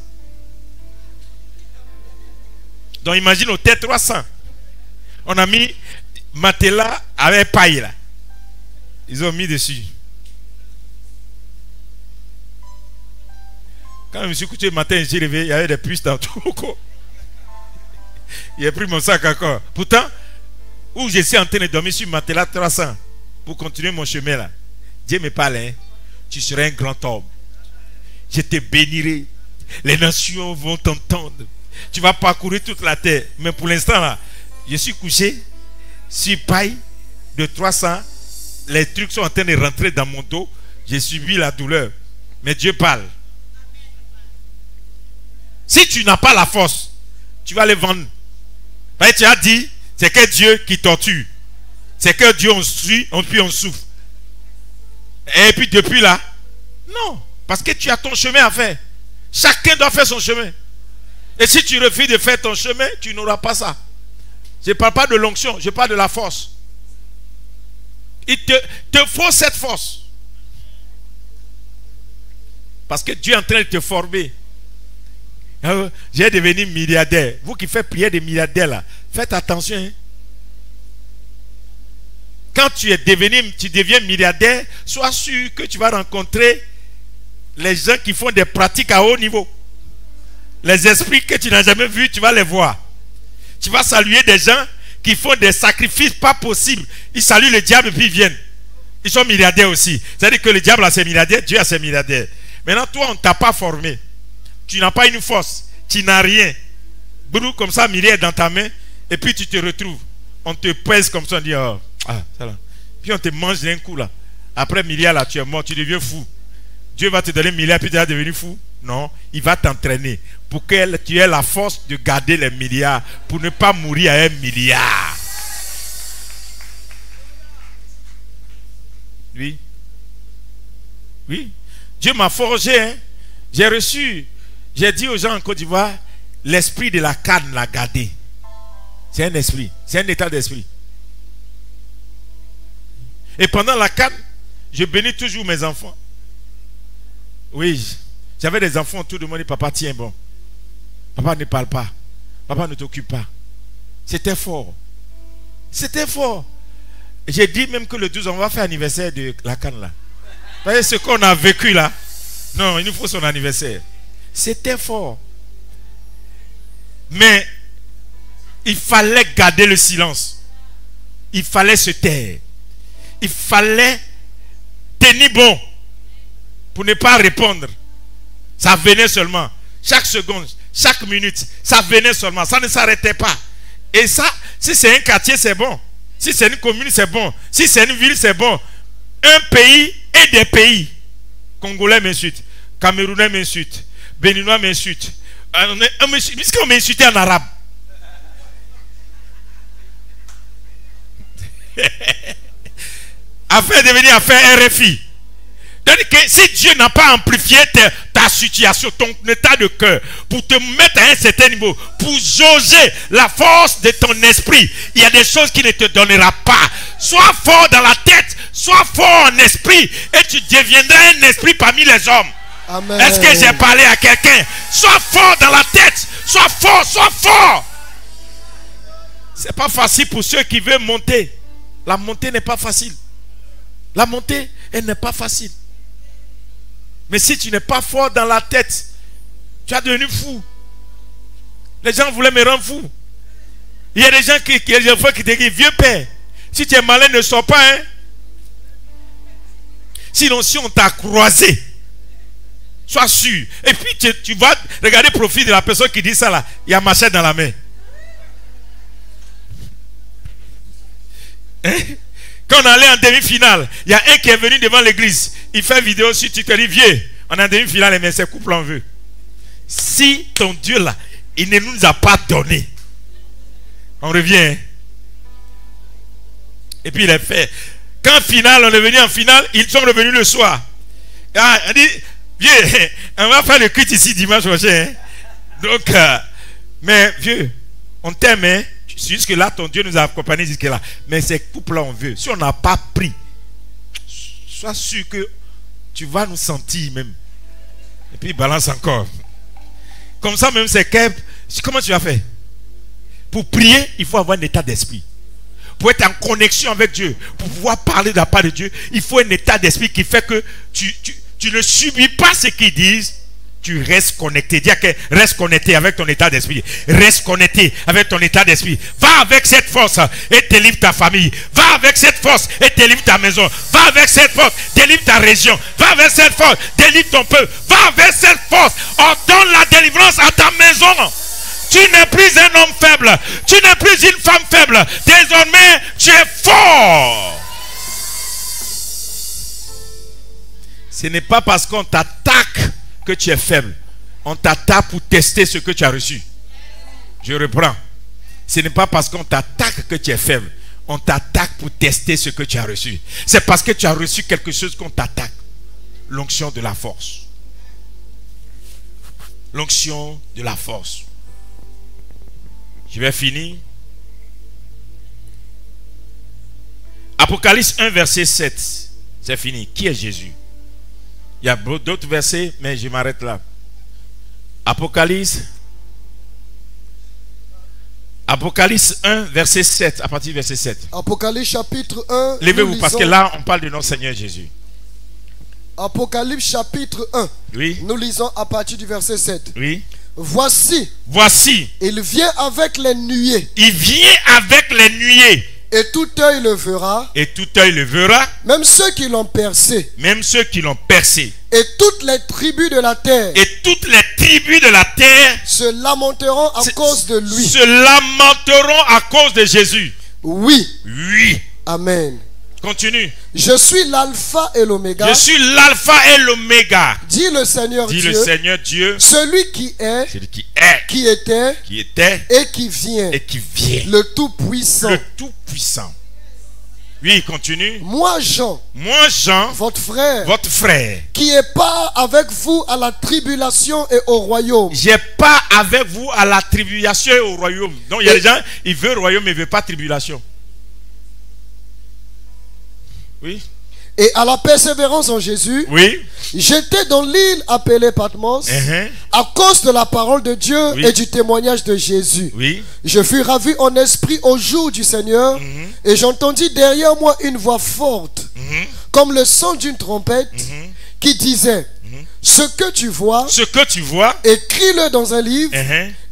Donc imagine hôtel 300. On a mis matelas avec paille là. Ils ont mis dessus. Quand je me suis couché le matin, j'ai réveillé, il y avait des puces dans tout. Il a pris mon sac encore. Pourtant, où je suis en train de dormir sur matelas 300 pour continuer mon chemin là. Dieu me parle, hein? Tu seras un grand homme. Je te bénirai. Les nations vont t'entendre. Tu vas parcourir toute la terre. Mais pour l'instant là, je suis couché sur paille de 300. Les trucs sont en train de rentrer dans mon dos. J'ai subi la douleur. Mais Dieu parle. Si tu n'as pas la force, tu vas les vendre. Et tu as dit, c'est que Dieu qui torture. C'est que Dieu on suit, puis on souffre. Et puis depuis là, non. Parce que tu as ton chemin à faire. Chacun doit faire son chemin. Et si tu refuses de faire ton chemin, tu n'auras pas ça. Je ne parle pas de l'onction, je parle de la force. Il te faut cette force. Parce que Dieu est en train de te former. J'ai devenu milliardaire. Vous qui faites prière des milliardaires là, faites attention. Hein? Quand tu deviens milliardaire, sois sûr que tu vas rencontrer les gens qui font des pratiques à haut niveau. Les esprits que tu n'as jamais vus, tu vas les voir. Tu vas saluer des gens qui font des sacrifices pas possibles. Ils saluent le diable et puis ils viennent. Ils sont milliardaires aussi. C'est-à-dire que le diable a ses milliardaires, Dieu a ses milliardaires. Maintenant, toi, on ne t'a pas formé. Tu n'as pas une force. Tu n'as rien. Brou, comme ça, milliard dans ta main. Et puis tu te retrouves. On te pèse comme ça. On dit, oh, ça là. Puis on te mange d'un coup là. Après milliard là, tu es mort. Tu deviens fou. Dieu va te donner milliard puis tu vas devenir fou. Non, il va t'entraîner pour que tu aies la force de garder les milliards. Pour ne pas mourir à 1 milliard. Oui. Oui. Dieu m'a forgé. Hein. J'ai reçu. J'ai dit aux gens en Côte d'Ivoire, l'esprit de la canne l'a gardé. C'est un esprit. C'est un état d'esprit. Et pendant la canne, je bénis toujours mes enfants. Oui. J'avais des enfants autour de moi. Papa, tiens bon. Papa ne parle pas. Papa ne t'occupe pas. C'était fort. C'était fort. J'ai dit même que le 12, on va faire anniversaire de la canne là. Vous voyez ce qu'on a vécu là? Non, il nous faut son anniversaire. C'était fort. Mais il fallait garder le silence. Il fallait se taire. Il fallait tenir bon pour ne pas répondre. Ça venait seulement. Chaque seconde, chaque minute, ça venait seulement. Ça ne s'arrêtait pas. Et ça, si c'est un quartier, c'est bon. Si c'est une commune, c'est bon. Si c'est une ville, c'est bon. Un pays et des pays. Congolais m'insultent. Camerounais m'insultent. Béninois m'insultent. Puisqu'on m'a insulté en arabe. Afin de venir à faire RFI. C'est-à-dire que si Dieu n'a pas amplifié ta situation, ton état de cœur, pour te mettre à un certain niveau, pour jauger la force de ton esprit, il y a des choses qu'il ne te donnera pas. Sois fort dans la tête, sois fort en esprit, et tu deviendras un esprit parmi les hommes. Amen. Est-ce que j'ai parlé à quelqu'un? Sois fort dans la tête, sois fort, sois fort. C'est pas facile pour ceux qui veulent monter. La montée n'est pas facile. La montée, elle n'est pas facile. Mais si tu n'es pas fort dans la tête, tu as devenu fou. Les gens voulaient me rendre fou. Il y a des gens qui te disent, vieux père, si tu es malin, ne sors pas. Hein? Sinon, si on t'a croisé, sois sûr. Et puis tu vas regarder le profil de la personne qui dit ça là. Il y a machette dans la main. Hein? Quand on allait en demi-finale, il y a un qui est venu devant l'église. Il fait vidéo sur tu te dis, vieux, on est en demi-finale, mais c'est couple en veut. Si ton Dieu là, il ne nous a pas donné, on revient. Hein? Et puis il est fait. Quand finale, on est venu en finale, ils sont revenus le soir. On dit, vieux, on va faire le culte ici dimanche prochain. Hein? Donc, mais vieux, on t'aime, hein? Jusque là, ton Dieu nous a accompagnés jusque là. Mais ces couples-là, on veut. Si on n'a pas pris, sois sûr que tu vas nous sentir même. Et puis balance encore. Comme ça même, c'est que... Comment tu vas faire? Pour prier, il faut avoir un état d'esprit. Pour être en connexion avec Dieu, pour pouvoir parler de la part de Dieu, il faut un état d'esprit qui fait que tu ne subis pas ce qu'ils disent, tu restes connecté. Dis que reste connecté avec ton état d'esprit. Reste connecté avec ton état d'esprit. Va avec cette force et délivre ta famille. Va avec cette force et délivre ta maison. Va avec cette force, délivre ta région. Va avec cette force, délivre ton peuple. Va avec cette force, ordonne la délivrance à ta maison. Tu n'es plus un homme faible. Tu n'es plus une femme faible. Désormais, tu es fort. Ce n'est pas parce qu'on t'attaque que tu es faible. On t'attaque pour tester ce que tu as reçu. Je reprends. Ce n'est pas parce qu'on t'attaque que tu es faible. On t'attaque pour tester ce que tu as reçu. C'est parce que tu as reçu quelque chose qu'on t'attaque. L'onction de la force. L'onction de la force. Je vais finir. Apocalypse 1, verset 7. C'est fini. Qui est Jésus? Il y a d'autres versets, mais je m'arrête là. Apocalypse 1, verset 7. À partir du verset 7. Apocalypse chapitre 1. Levez-vous parce que là, on parle de notre Seigneur Jésus. Apocalypse chapitre 1. Oui. Nous lisons à partir du verset 7. Oui. Voici, il vient avec les nuées. Il vient avec les nuées. Et tout œil le verra. Et tout œil le verra. Même ceux qui l'ont percé. Même ceux qui l'ont percé. Et toutes les tribus de la terre. Et toutes les tribus de la terre se lamenteront à cause de lui. Se lamenteront à cause de Jésus. Oui. Oui. Amen. Continue. Je suis l'alpha et l'oméga. Je suis l'alpha et l'oméga. Dit le Seigneur Dieu. Dit le Seigneur Dieu. Celui qui est. Celui qui est. Qui était. Qui était. Et qui vient. Et qui vient. Le Tout-Puissant. Le Tout-Puissant. Oui, continue. Moi Jean. Moi Jean. Votre frère. Votre frère. Qui est pas avec vous à la tribulation et au royaume. J'ai pas avec vous à la tribulation et au royaume. Donc il y a des gens, ils veulent le royaume mais ils ne veulent pas tribulation. Oui. Et à la persévérance en Jésus. Oui. J'étais dans l'île appelée Patmos. À cause de la parole de Dieu et du témoignage de Jésus. Oui. Je fus ravi en esprit au jour du Seigneur. Et j'entendis derrière moi une voix forte. Comme le son d'une trompette. Qui disait. Ce que tu vois. Ce que tu vois. Écris-le dans un livre.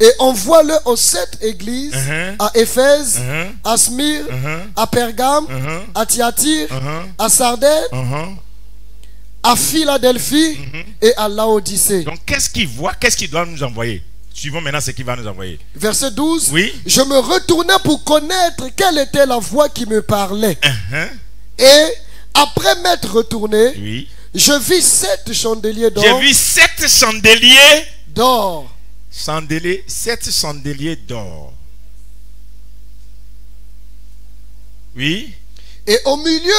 Et envoie-le aux 7 églises. À Éphèse. À Smyrne. À Pergame. À Thyatire. À Sardais. À Philadelphie. Et à Laodicée. Donc qu'est-ce qu'il voit? Qu'est-ce qu'il doit nous envoyer? Suivons maintenant ce qu'il va nous envoyer. Verset 12. Oui. Je me retournai pour connaître quelle était la voix qui me parlait. Et après m'être retourné. Oui. Je vis 7 chandeliers d'or. J'ai vu 7 chandeliers d'or. 7 chandeliers d'or. Oui. Et au milieu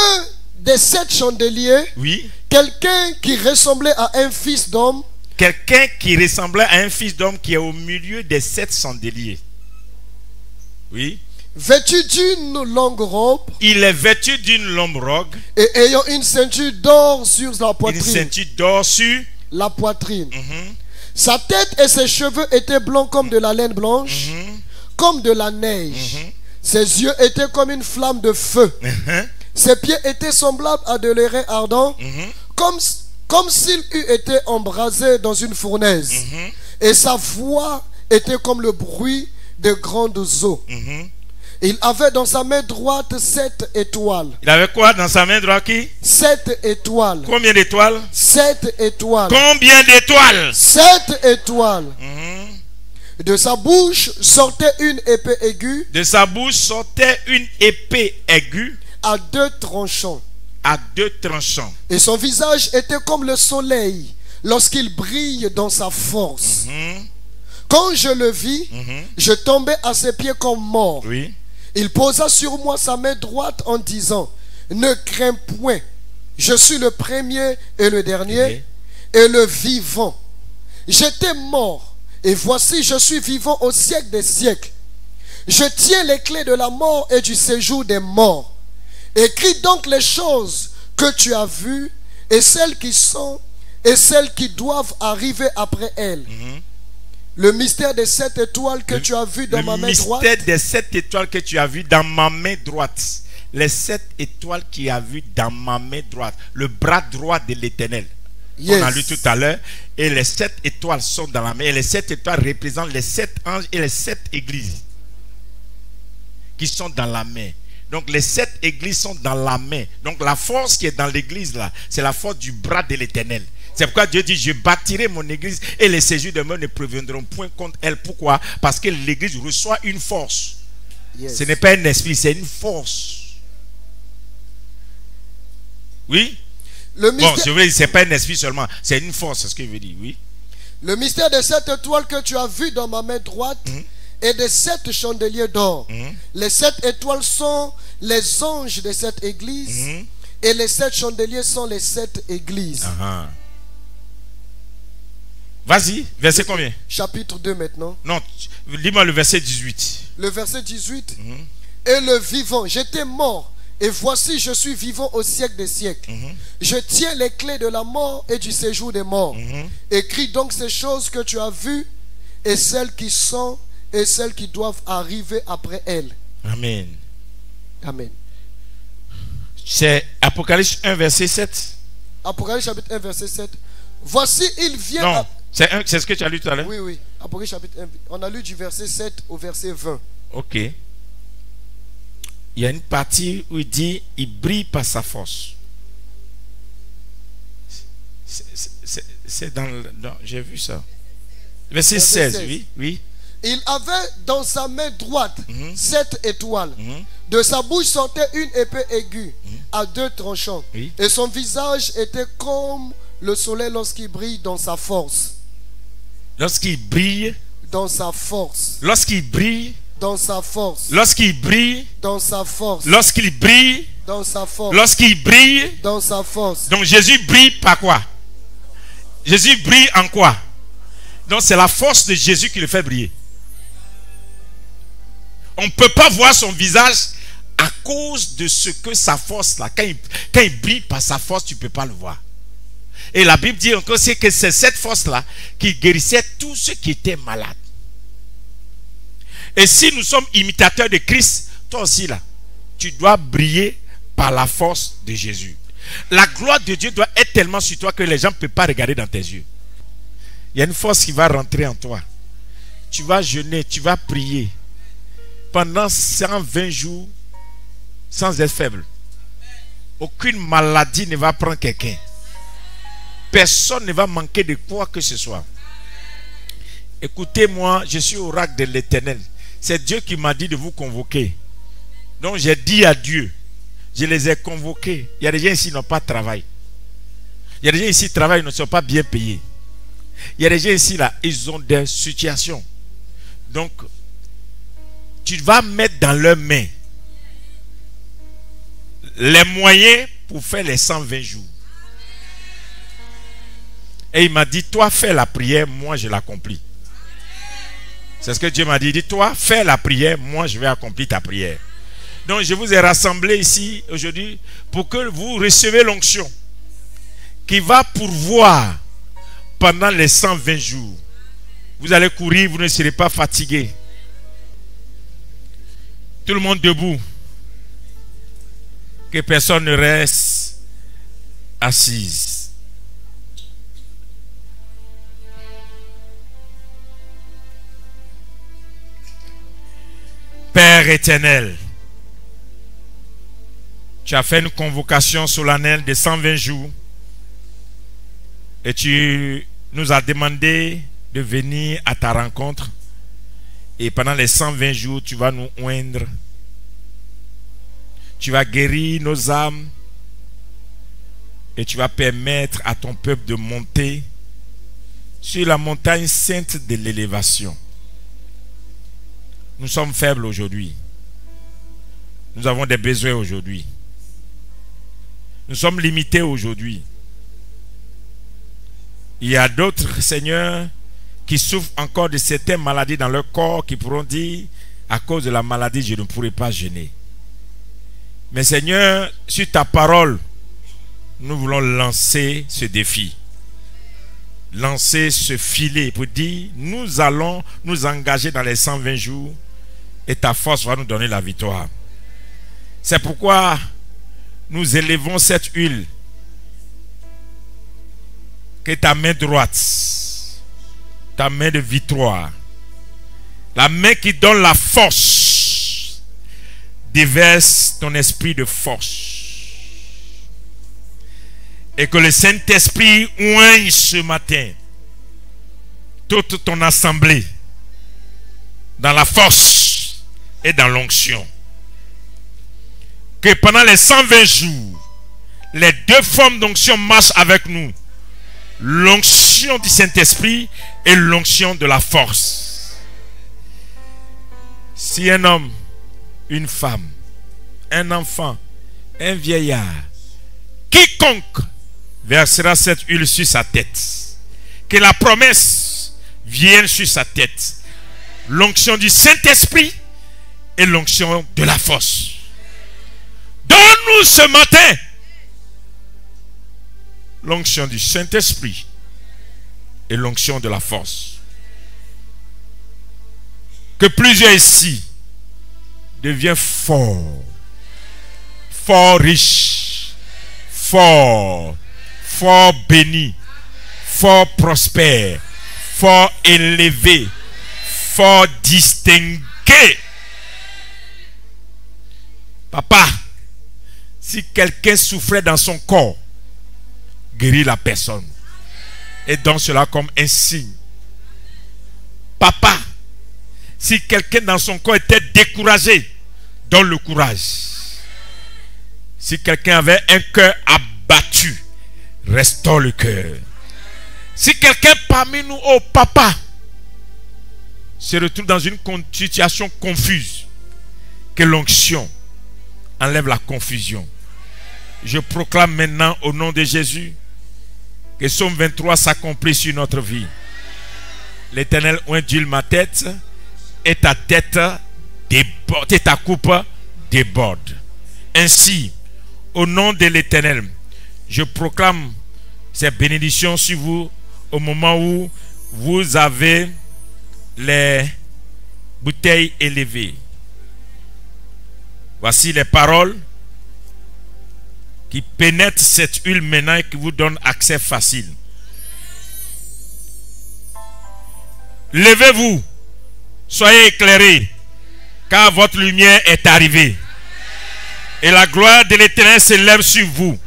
des 7 chandeliers, oui, quelqu'un qui ressemblait à un fils d'homme. Quelqu'un qui ressemblait à un fils d'homme qui est au milieu des 7 chandeliers. Oui. Vêtu d'une longue robe. Il est vêtu d'une longue robe. Et ayant une ceinture d'or sur la poitrine. Une ceinture d'or sur la poitrine. Sa tête et ses cheveux étaient blancs comme de la laine blanche. Comme de la neige. Ses yeux étaient comme une flamme de feu. Ses pieds étaient semblables à de l'airain ardent. Comme s'il eût été embrasé dans une fournaise. Et sa voix était comme le bruit de grandes eaux. Il avait dans sa main droite 7 étoiles. Il avait quoi dans sa main droite qui? 7 étoiles. Combien d'étoiles? 7 étoiles. Combien d'étoiles? 7 étoiles. De sa bouche sortait une épée aiguë. De sa bouche sortait une épée aiguë. À 2 tranchants. À 2 tranchants. Et son visage était comme le soleil lorsqu'il brille dans sa force. Quand je le vis, je tombais à ses pieds comme mort. Oui. Il posa sur moi sa main droite en disant: ne crains point, je suis le premier et le dernier et le vivant. J'étais mort et voici je suis vivant au siècle des siècles. Je tiens les clés de la mort et du séjour des morts. Écris donc les choses que tu as vues et celles qui sont et celles qui doivent arriver après elles. Le mystère des 7 étoiles que tu as vu dans ma main droite. Le mystère des 7 étoiles que tu as vu dans ma main droite. Les 7 étoiles qu'il a vu dans ma main droite. Le bras droit de l'Éternel. On a lu tout à l'heure. Et les 7 étoiles sont dans la main. Et les 7 étoiles représentent les 7 anges et les 7 églises qui sont dans la main. Donc les 7 églises sont dans la main. Donc la force qui est dans l'église là, c'est la force du bras de l'Éternel. C'est pourquoi Dieu dit, je bâtirai mon église et les séjours de mort ne préviendront point contre elle. Pourquoi? Parce que l'église reçoit une force. Ce n'est pas un esprit, c'est une force. Oui? Bon, je veux dire, c'est pas un esprit seulement, c'est une force, c'est ce que je veux dire, oui. Le mystère de 7 étoiles que tu as vu dans ma main droite et des 7 chandeliers d'or. Les 7 étoiles sont les anges de cette église et les 7 chandeliers sont les 7 églises. Vas-y, verset combien? Chapitre 2 maintenant. Non, lis-moi le verset 18. Le verset 18. Et le vivant, j'étais mort, et voici je suis vivant au siècle des siècles. Je tiens les clés de la mort et du séjour des morts. Écris donc ces choses que tu as vues, et celles qui sont, et celles qui doivent arriver après elles. Amen. Amen. C'est Apocalypse 1, verset 7. Apocalypse chapitre 1, verset 7. Voici, il vient... Non, c'est ce que tu as lu tout à l'heure? Oui, oui. Apocalypse chapitre 1. On a lu du verset 7 au verset 20. Ok. Il y a une partie où il dit, il brille par sa force. C'est dans j'ai vu ça. Verset 16, oui, oui. Il avait dans sa main droite 7 étoiles. De sa bouche sortait une épée aiguë à 2 tranchants. Oui. Et son visage était comme le soleil lorsqu'il brille dans sa force. Lorsqu'il brille dans sa force. Lorsqu'il brille dans sa force. Lorsqu'il brille dans sa force. Lorsqu'il brille dans sa force. Lorsqu'il brille dans sa force. Donc Jésus brille par quoi? Jésus brille en quoi? Donc c'est la force de Jésus qui le fait briller. On ne peut pas voir son visage à cause de ce que sa force là. Quand il brille par sa force, tu ne peux pas le voir. Et la Bible dit encore que c'est cette force là qui guérissait tous ceux qui étaient malades. Et si nous sommes imitateurs de Christ, toi aussi là, tu dois briller par la force de Jésus. La gloire de Dieu doit être tellement sur toi que les gens ne peuvent pas regarder dans tes yeux. Il y a une force qui va rentrer en toi. Tu vas jeûner, tu vas prier pendant 120 jours sans être faible. Aucune maladie ne va prendre quelqu'un. Personne ne va manquer de quoi que ce soit. Écoutez-moi, je suis oracle de l'Éternel. C'est Dieu qui m'a dit de vous convoquer. Donc j'ai dit à Dieu, je les ai convoqués. Il y a des gens ici qui n'ont pas de travail. Il y a des gens ici qui travaillent, ils ne sont pas bien payés. Il y a des gens ici là, ils ont des situations. Donc, tu vas mettre dans leurs mains les moyens pour faire les 120 jours. Et il m'a dit, toi fais la prière, moi je l'accomplis. C'est ce que Dieu m'a dit. Dit, toi fais la prière, moi je vais accomplir ta prière. Donc je vous ai rassemblés ici aujourd'hui pour que vous recevez l'onction qui va pourvoir pendant les 120 jours. Vous allez courir, vous ne serez pas fatigués. Tout le monde debout. Que personne ne reste assise. Père éternel, tu as fait une convocation solennelle de 120 jours et tu nous as demandé de venir à ta rencontre et pendant les 120 jours tu vas nous oindre, tu vas guérir nos âmes et tu vas permettre à ton peuple de monter sur la montagne sainte de l'élévation. Nous sommes faibles aujourd'hui. Nous avons des besoins aujourd'hui. Nous sommes limités aujourd'hui. Il y a d'autres, Seigneur, qui souffrent encore de certaines maladies dans leur corps, qui pourront dire, à cause de la maladie, je ne pourrai pas jeûner. Mais Seigneur, sur ta parole, nous voulons lancer ce défi. Lancer ce filet pour dire, nous allons nous engager dans les 120 jours et ta force va nous donner la victoire. C'est pourquoi nous élevons cette huile que ta main droite, ta main de victoire, la main qui donne la force, déverse ton esprit de force. Et que le Saint-Esprit oigne ce matin toute ton assemblée dans la force et dans l'onction. Que pendant les 120 jours, les deux formes d'onction marchent avec nous. L'onction du Saint-Esprit et l'onction de la force. Si un homme, une femme, un enfant, un vieillard, quiconque versera cette huile sur sa tête, que la promesse vienne sur sa tête. L'onction du Saint-Esprit et l'onction de la force. Donne-nous ce matin l'onction du Saint-Esprit et l'onction de la force. Que plusieurs ici deviennent forts, fort riches, fort bénis, fort prospères, fort élevés, fort distingués. Papa, si quelqu'un souffrait dans son corps, guéris la personne et donne cela comme un signe. Papa, si quelqu'un dans son corps était découragé, donne le courage. Si quelqu'un avait un cœur abattu, restaure le cœur. Si quelqu'un parmi nous, oh papa, se retrouve dans une situation confuse, que l'onction enlève la confusion. Je proclame maintenant au nom de Jésus que Psaume 23 s'accomplit sur notre vie. L'Éternel ondule ma tête et ta tête déborde, et ta coupe déborde. Ainsi, au nom de l'Éternel, je proclame ces bénédictions sur vous au moment où vous avez les bouteilles élevées. Voici les paroles qui pénètrent cette huile maintenant et qui vous donnent accès facile. Levez-vous, soyez éclairés, car votre lumière est arrivée. Et la gloire de l'Éternel s'élève sur vous.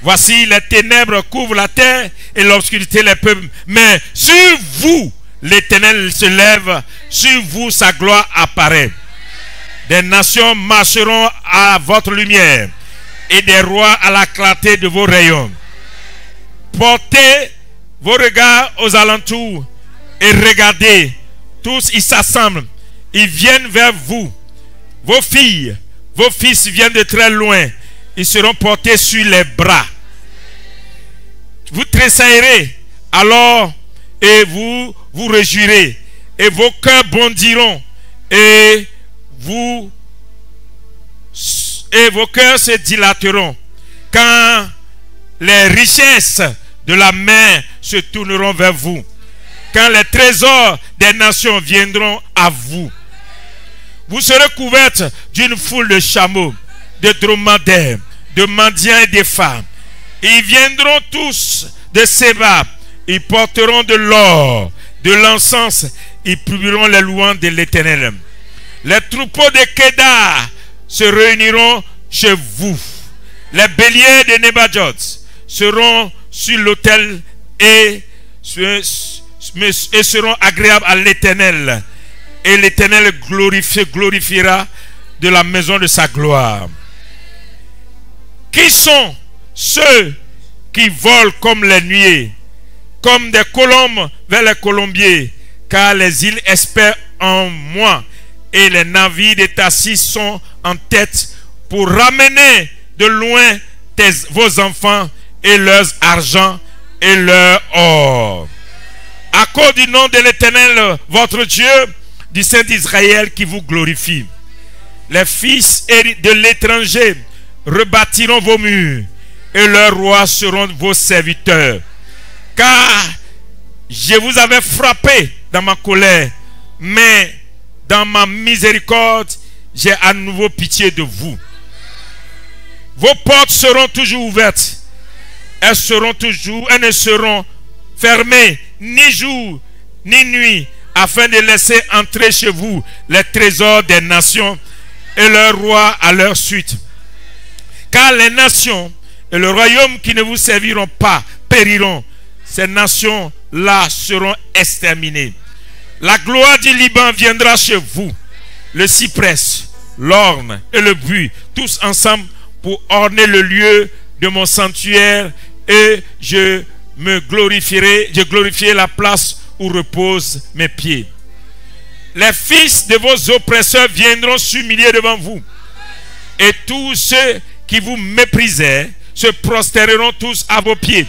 Voici les ténèbres couvrent la terre et l'obscurité les peuples. Mais sur vous, l'Éternel se lève, sur vous sa gloire apparaît. Des nations marcheront à votre lumière et des rois à la clarté de vos rayons. Portez vos regards aux alentours et regardez, tous ils s'assemblent, ils viennent vers vous. Vos filles, vos fils viennent de très loin, ils seront portés sur les bras. Vous tressaillerez alors et vous vous réjouirez et vos cœurs bondiront et vos cœurs se dilateront quand les richesses de la mer se tourneront vers vous, quand les trésors des nations viendront à vous. Vous serez couvertes d'une foule de chameaux, de dromadaires, de mendiants et de femmes. Ils viendront tous de Séba, ils porteront de l'or, de l'encens, ils publieront les louanges de l'Éternel. Les troupeaux de Kédar se réuniront chez vous. Les béliers de Nebajot seront sur l'autel et seront agréables à l'Éternel. Et l'Éternel glorifiera de la maison de sa gloire. Qui sont ceux qui volent comme les nuées, comme des colombes vers les colombiers, car les îles espèrent en moi et les navires de Tassis sont en tête pour ramener de loin vos enfants et leurs argent et leur or. À cause du nom de l'Éternel, votre Dieu, du Saint d'Israël qui vous glorifie. Les fils de l'étranger rebâtiront vos murs et leurs rois seront vos serviteurs. Car je vous avais frappé dans ma colère, mais dans ma miséricorde, j'ai à nouveau pitié de vous. Vos portes seront toujours ouvertes elles ne seront fermées ni jour ni nuit, afin de laisser entrer chez vous les trésors des nations et leurs rois à leur suite. Car les nations et le royaume qui ne vous serviront pas périront. Ces nations-là seront exterminées. La gloire du Liban viendra chez vous. Le cyprès, l'orme et le buis, tous ensemble pour orner le lieu de mon sanctuaire, et je glorifierai la place où reposent mes pieds. Les fils de vos oppresseurs viendront s'humilier devant vous, et tous ceux qui vous méprisaient se prostéreront tous à vos pieds.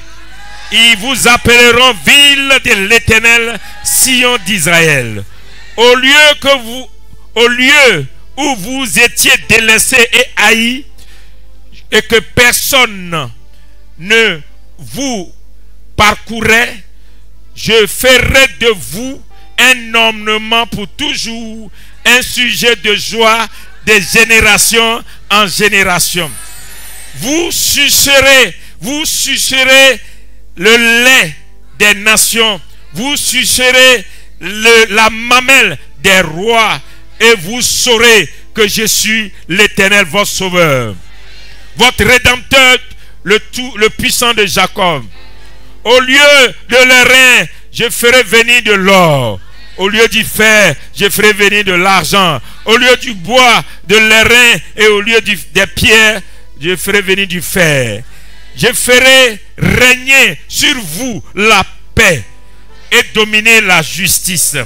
Ils vous appelleront ville de l'Éternel, Sion d'Israël. Au lieu où vous étiez délaissés et haïs, et que personne ne vous parcourait, je ferai de vous un ornement pour toujours, un sujet de joie de génération en génération. Vous sucerez le lait des nations, vous sucerez la mamelle des rois, et vous saurez que je suis l'Éternel, votre sauveur, votre rédempteur, le puissant de Jacob. Au lieu de l'airain, je ferai venir de l'or. Au lieu du fer, je ferai venir de l'argent. Au lieu du bois, de l'airain, et au lieu des pierres, je ferai venir du fer. Je ferai régner sur vous la paix et dominer la justice.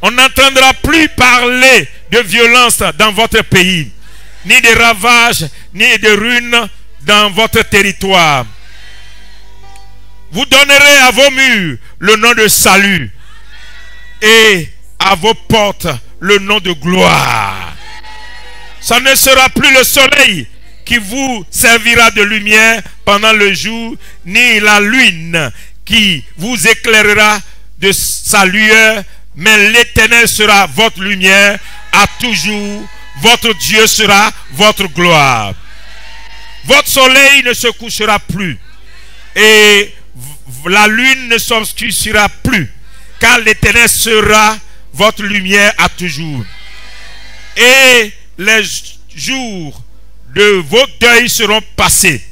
On n'entendra plus parler de violence dans votre pays, ni de ravages, ni de ruines dans votre territoire. Vous donnerez à vos murs le nom de salut, et à vos portes le nom de gloire. Ça ne sera plus le soleil qui vous servira de lumière pendant le jour, ni la lune qui vous éclairera de sa lueur, mais l'Éternel sera votre lumière à toujours. Votre Dieu sera votre gloire. Votre soleil ne se couchera plus, et la lune ne s'obscurcira plus, car l'Éternel sera votre lumière à toujours. Et les jours de vos deuils seront passés.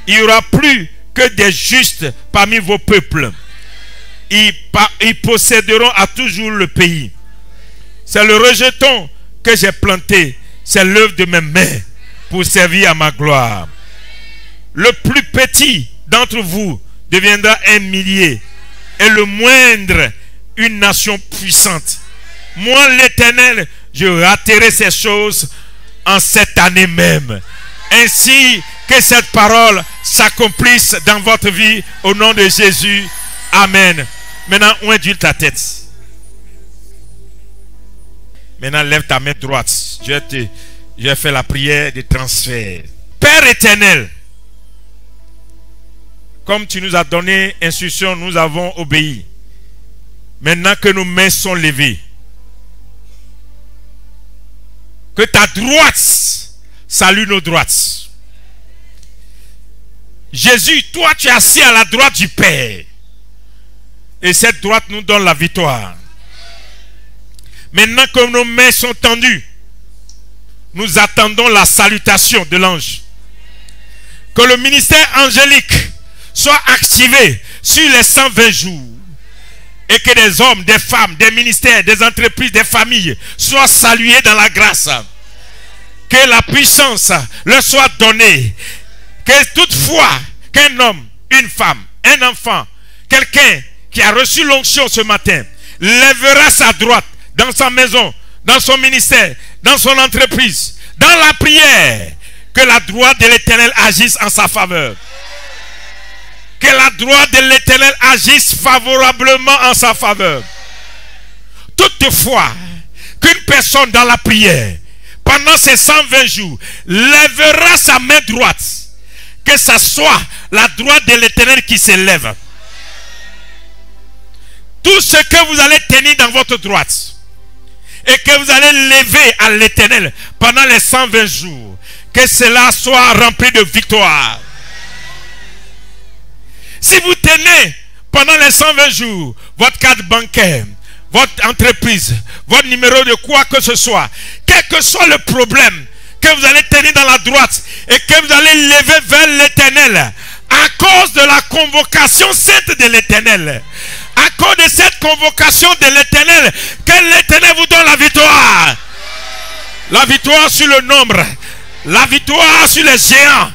Il n'y aura plus que des justes parmi vos peuples. Ils posséderont à toujours le pays. C'est le rejeton que j'ai planté, c'est l'œuvre de mes mains pour servir à ma gloire. Le plus petit d'entre vous deviendra un millier, et le moindre une nation puissante. Moi, l'Éternel, je raterai ces choses en cette année même. Ainsi que cette parole s'accomplisse dans votre vie, au nom de Jésus. Amen. Maintenant, on induit ta tête. Maintenant, lève ta main droite. Je vais faire la prière de transfert. Père éternel, comme tu nous as donné instruction, nous avons obéi. Maintenant que nos mains sont levées, que ta droite salue nos droites. Jésus, toi tu es assis à la droite du Père, et cette droite nous donne la victoire. Maintenant que nos mains sont tendues, nous attendons la salutation de l'ange. Que le ministère angélique soit activé sur les 120 jours, et que des hommes, des femmes, des ministères, des entreprises, des familles soient salués dans la grâce. Que la puissance leur soit donnée. Que toutefois qu'un homme, une femme, un enfant, quelqu'un qui a reçu l'onction ce matin, lèvera sa droite dans sa maison, dans son ministère, dans son entreprise, dans la prière, que la droite de l'Éternel agisse en sa faveur. Que la droite de l'Éternel agisse favorablement en sa faveur. Toutefois, qu'une personne dans la prière, pendant ces 120 jours, lèvera sa main droite, que ce soit la droite de l'Éternel qui s'élève. Tout ce que vous allez tenir dans votre droite, et que vous allez lever à l'Éternel pendant les 120 jours, que cela soit rempli de victoire. Si vous tenez pendant les 120 jours votre carte bancaire, votre entreprise, votre numéro de quoi que ce soit, quel que soit le problème, que vous allez tenir dans la droite et que vous allez lever vers l'Éternel, à cause de la convocation sainte de l'Éternel, à cause de cette convocation de l'Éternel, que l'Éternel vous donne la victoire. La victoire sur le nombre, la victoire sur les géants,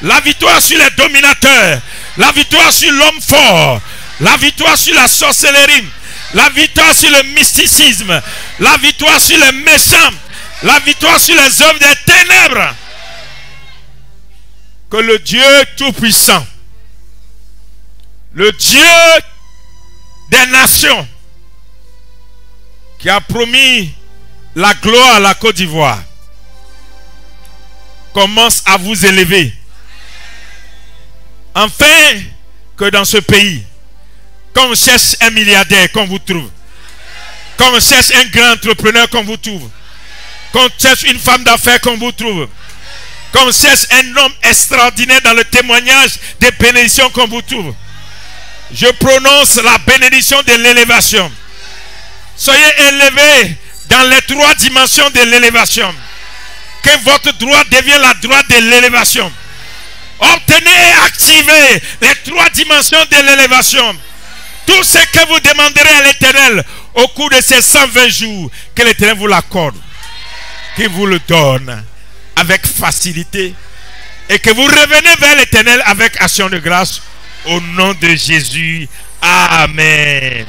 la victoire sur les dominateurs, la victoire sur l'homme fort, la victoire sur la sorcellerie, la victoire sur le mysticisme, la victoire sur les méchants, la victoire sur les œuvres des ténèbres. Que le Dieu Tout-Puissant, le Dieu des nations, qui a promis la gloire à la Côte d'Ivoire, commence à vous élever, afin que dans ce pays, quand on cherche un milliardaire, qu'on vous trouve. Quand on cherche un grand entrepreneur, qu'on vous trouve. Quand on cherche une femme d'affaires, qu'on vous trouve. Quand on cherche un homme extraordinaire dans le témoignage des bénédictions, qu'on vous trouve. Je prononce la bénédiction de l'élévation. Soyez élevés dans les 3 dimensions de l'élévation. Que votre droite devienne la droite de l'élévation. Obtenez et activez les 3 dimensions de l'élévation. Tout ce que vous demanderez à l'Éternel au cours de ces 120 jours, que l'Éternel vous l'accorde, qu'il vous le donne avec facilité et que vous revenez vers l'Éternel avec action de grâce au nom de Jésus. Amen.